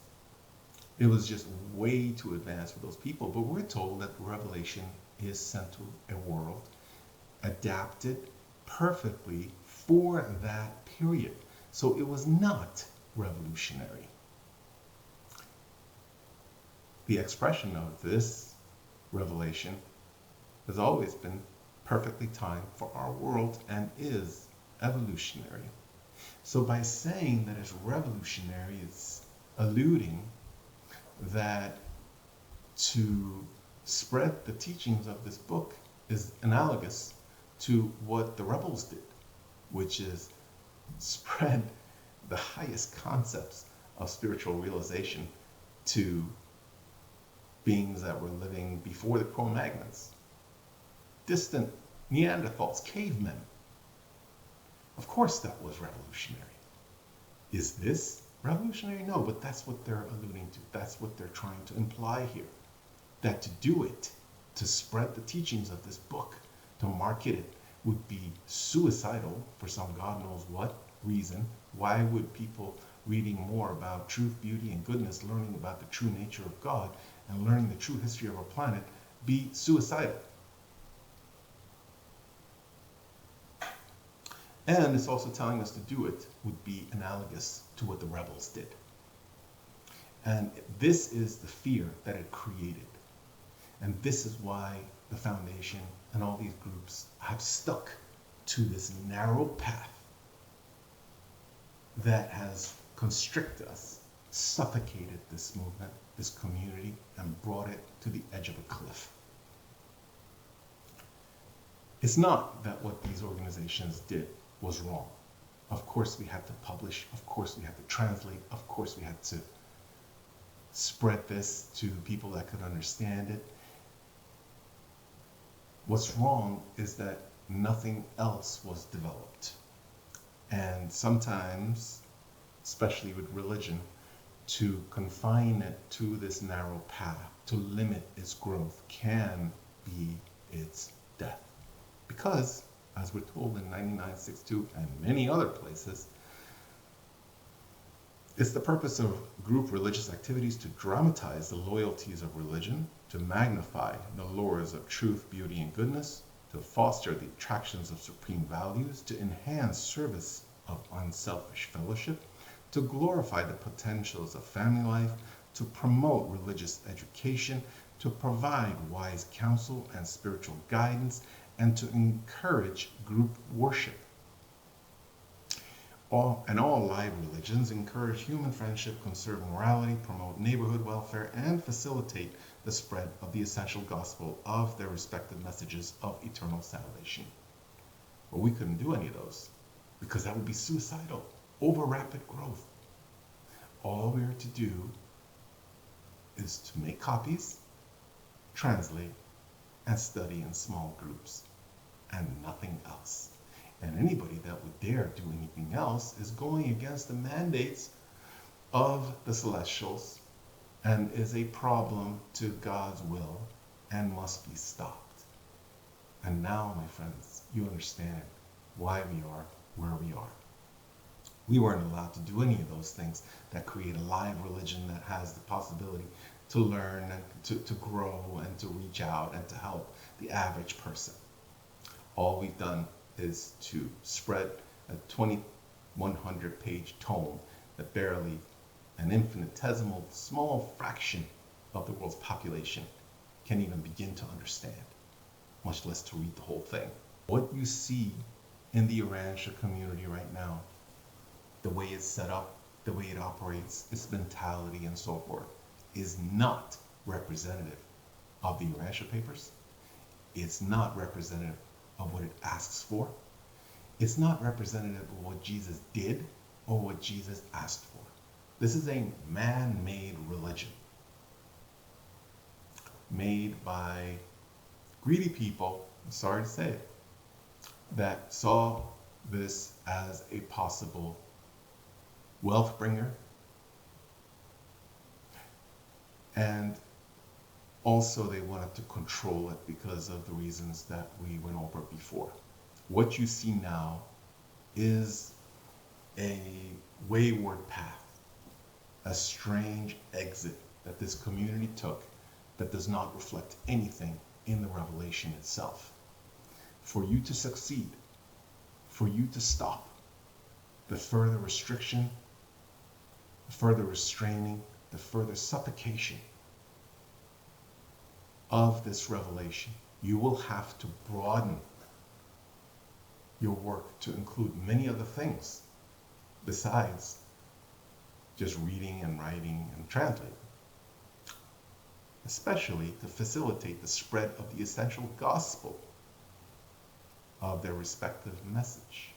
It was just way too advanced for those people. But we're told that Revelation is sent to a world adapted perfectly for that period. So it was not revolutionary. The expression of this revelation has always been perfectly timed for our world and is evolutionary. So by saying that it's revolutionary, it's alluding that to spread the teachings of this book is analogous to what the rebels did, which is spread the highest concepts of spiritual realization to beings that were living before the Cro-Magnons, distant Neanderthals, cavemen. Of course that was revolutionary. Is this revolutionary? No, but that's what they're alluding to. That's what they're trying to imply here. That to do it, to spread the teachings of this book, to market it, would be suicidal for some God knows what reason. Why would people reading more about truth, beauty, and goodness, learning about the true nature of God, and learning the true history of our planet be suicidal? And it's also telling us to do it would be analogous to what the rebels did. And this is the fear that it created. And this is why the foundation and all these groups have stuck to this narrow path that has constricted us, suffocated this movement, this community, and brought it to the edge of a cliff. It's not that what these organizations did was wrong. Of course we had to publish, of course we had to translate, of course we had to spread this to people that could understand it. What's wrong is that nothing else was developed. And sometimes, especially with religion, to confine it to this narrow path, to limit its growth, can be its death. Because, as we're told in 9962 and many other places, it's the purpose of group religious activities to dramatize the loyalties of religion, to magnify the lures of truth, beauty, and goodness, to foster the attractions of supreme values, to enhance service of unselfish fellowship, to glorify the potentials of family life, to promote religious education, to provide wise counsel and spiritual guidance, and to encourage group worship. All live religions encourage human friendship, conserve morality, promote neighborhood welfare, and facilitate the spread of the essential gospel of their respective messages of eternal salvation. But we couldn't do any of those because that would be suicidal, over rapid growth. All we are to do is to make copies, translate, and study in small groups, and nothing else. And anybody that would dare do anything else is going against the mandates of the celestials and is a problem to God's will and must be stopped. And now, my friends, you understand why we are where we are. We weren't allowed to do any of those things that create a live religion that has the possibility to learn and to grow and to reach out and to help the average person. All we've done is to spread a 2,100-page tome that barely an infinitesimal small fraction of the world's population can even begin to understand, much less to read the whole thing. What you see in the Urantia community right now, the way it's set up, the way it operates, its mentality and so forth, is not representative of the Urantia papers. It's not representative of what it asks for. It's not representative of what Jesus did or what Jesus asked for. This is a man-made religion made by greedy people, I'm sorry to say it, that saw this as a possible wealth bringer, and also they wanted to control it because of the reasons that we went over before. What you see now is a wayward path, a strange exit that this community took that does not reflect anything in the revelation itself. For you to succeed, for you to stop the further restriction, the further restraining, the further suffocation of this revelation, you will have to broaden your work to include many other things besides just reading and writing and translating, especially to facilitate the spread of the essential gospel of their respective message.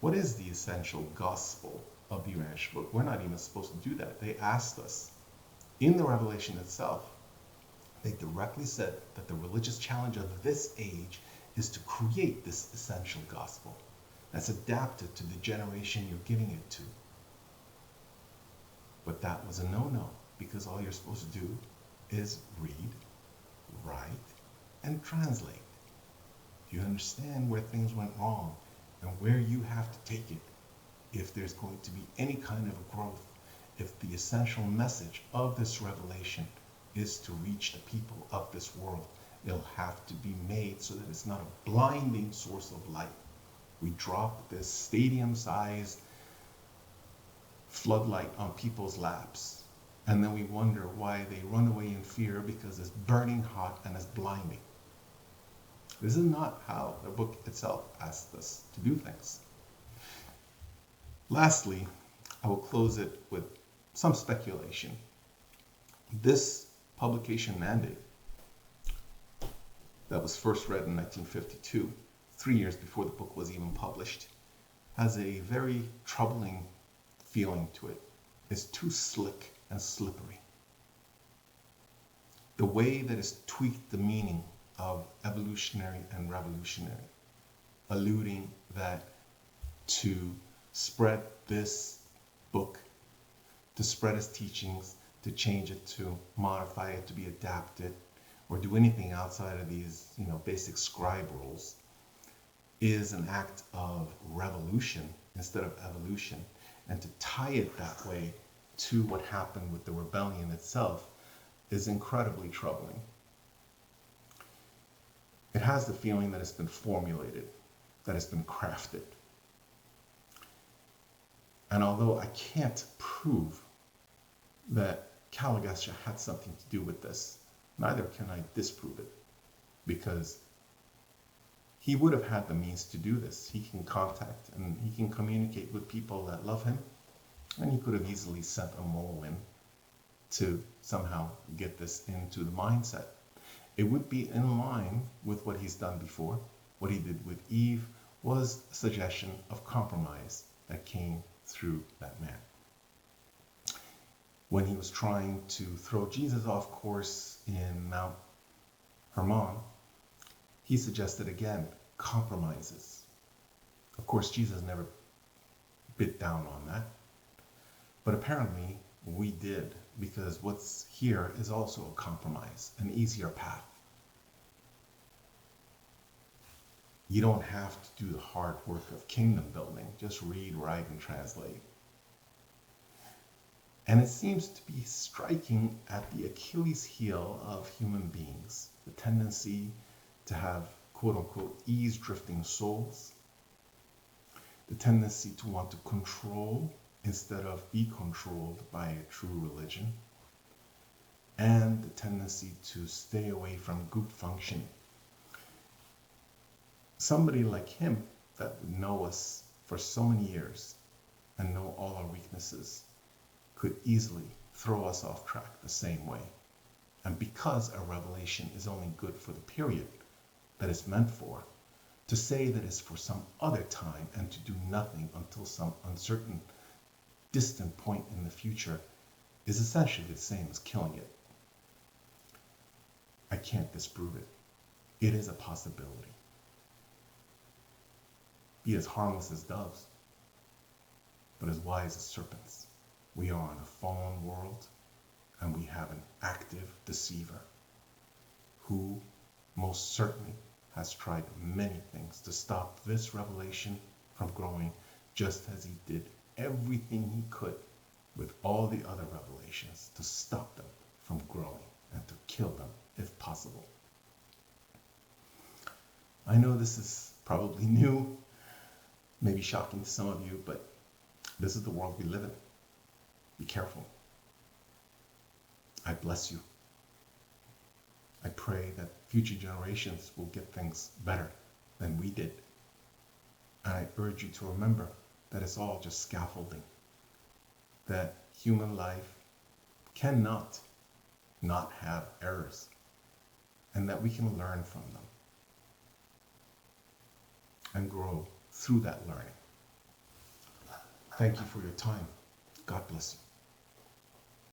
What is the essential gospel of the Urantia Book? We're not even supposed to do that. They asked us in the revelation itself. They directly said that the religious challenge of this age is to create this essential gospel. that's adapted to the generation you're giving it to. But that was a no-no, because all you're supposed to do is read, write, and translate. You understand where things went wrong and where you have to take it if there's going to be any kind of a growth, if the essential message of this revelation is to reach the people of this world. It'll have to be made so that it's not a blinding source of light. We drop this stadium-sized floodlight on people's laps, and then we wonder why they run away in fear, because it's burning hot and it's blinding. This is not how the book itself asks us to do things. Lastly, I will close it with some speculation. This publication mandate that was first read in 1952, 3 years before the book was even published, has a very troubling feeling to it. It's too slick and slippery. The way that it's tweaked the meaning of evolutionary and revolutionary, alluding that to spread this book, to spread its teachings, to change it, to modify it, to be adapted, or do anything outside of these, basic scribe rules, is an act of revolution instead of evolution. And to tie it that way to what happened with the rebellion itself is incredibly troubling. It has the feeling that it's been formulated, that it's been crafted. And although I can't prove that Caligastia had something to do with this, neither can I disprove it, because he would have had the means to do this. He can contact and he can communicate with people that love him, and he could have easily sent a mole in to somehow get this into the mindset. It would be in line with what he's done before. What he did with Eve was a suggestion of compromise that came through that man. When he was trying to throw Jesus off course in Mount Hermon, he suggested again compromises. Of course, Jesus never bit down on that. But apparently we did, because what's here is also a compromise, an easier path. You don't have to do the hard work of kingdom building. Just read, write, and translate. And it seems to be striking at the Achilles heel of human beings, the tendency to have quote-unquote ease-drifting souls, the tendency to want to control instead of be controlled by a true religion, and the tendency to stay away from group functioning. Somebody like him that would know us for so many years and know all our weaknesses could easily throw us off track the same way. And because a revelation is only good for the period that it's meant for, to say that it's for some other time and to do nothing until some uncertain, distant point in the future is essentially the same as killing it. I can't disprove it. It is a possibility. Be as harmless as doves, but as wise as serpents. We are in a fallen world, and we have an active deceiver who most certainly has tried many things to stop this revelation from growing, just as he did everything he could with all the other revelations to stop them from growing and to kill them if possible. I know this is probably new, maybe shocking to some of you, but this is the world we live in. Be careful. I bless you. I pray that future generations will get things better than we did. And I urge you to remember that it's all just scaffolding, that human life cannot not have errors, and that we can learn from them and grow through that learning. Thank you for your time. God bless you.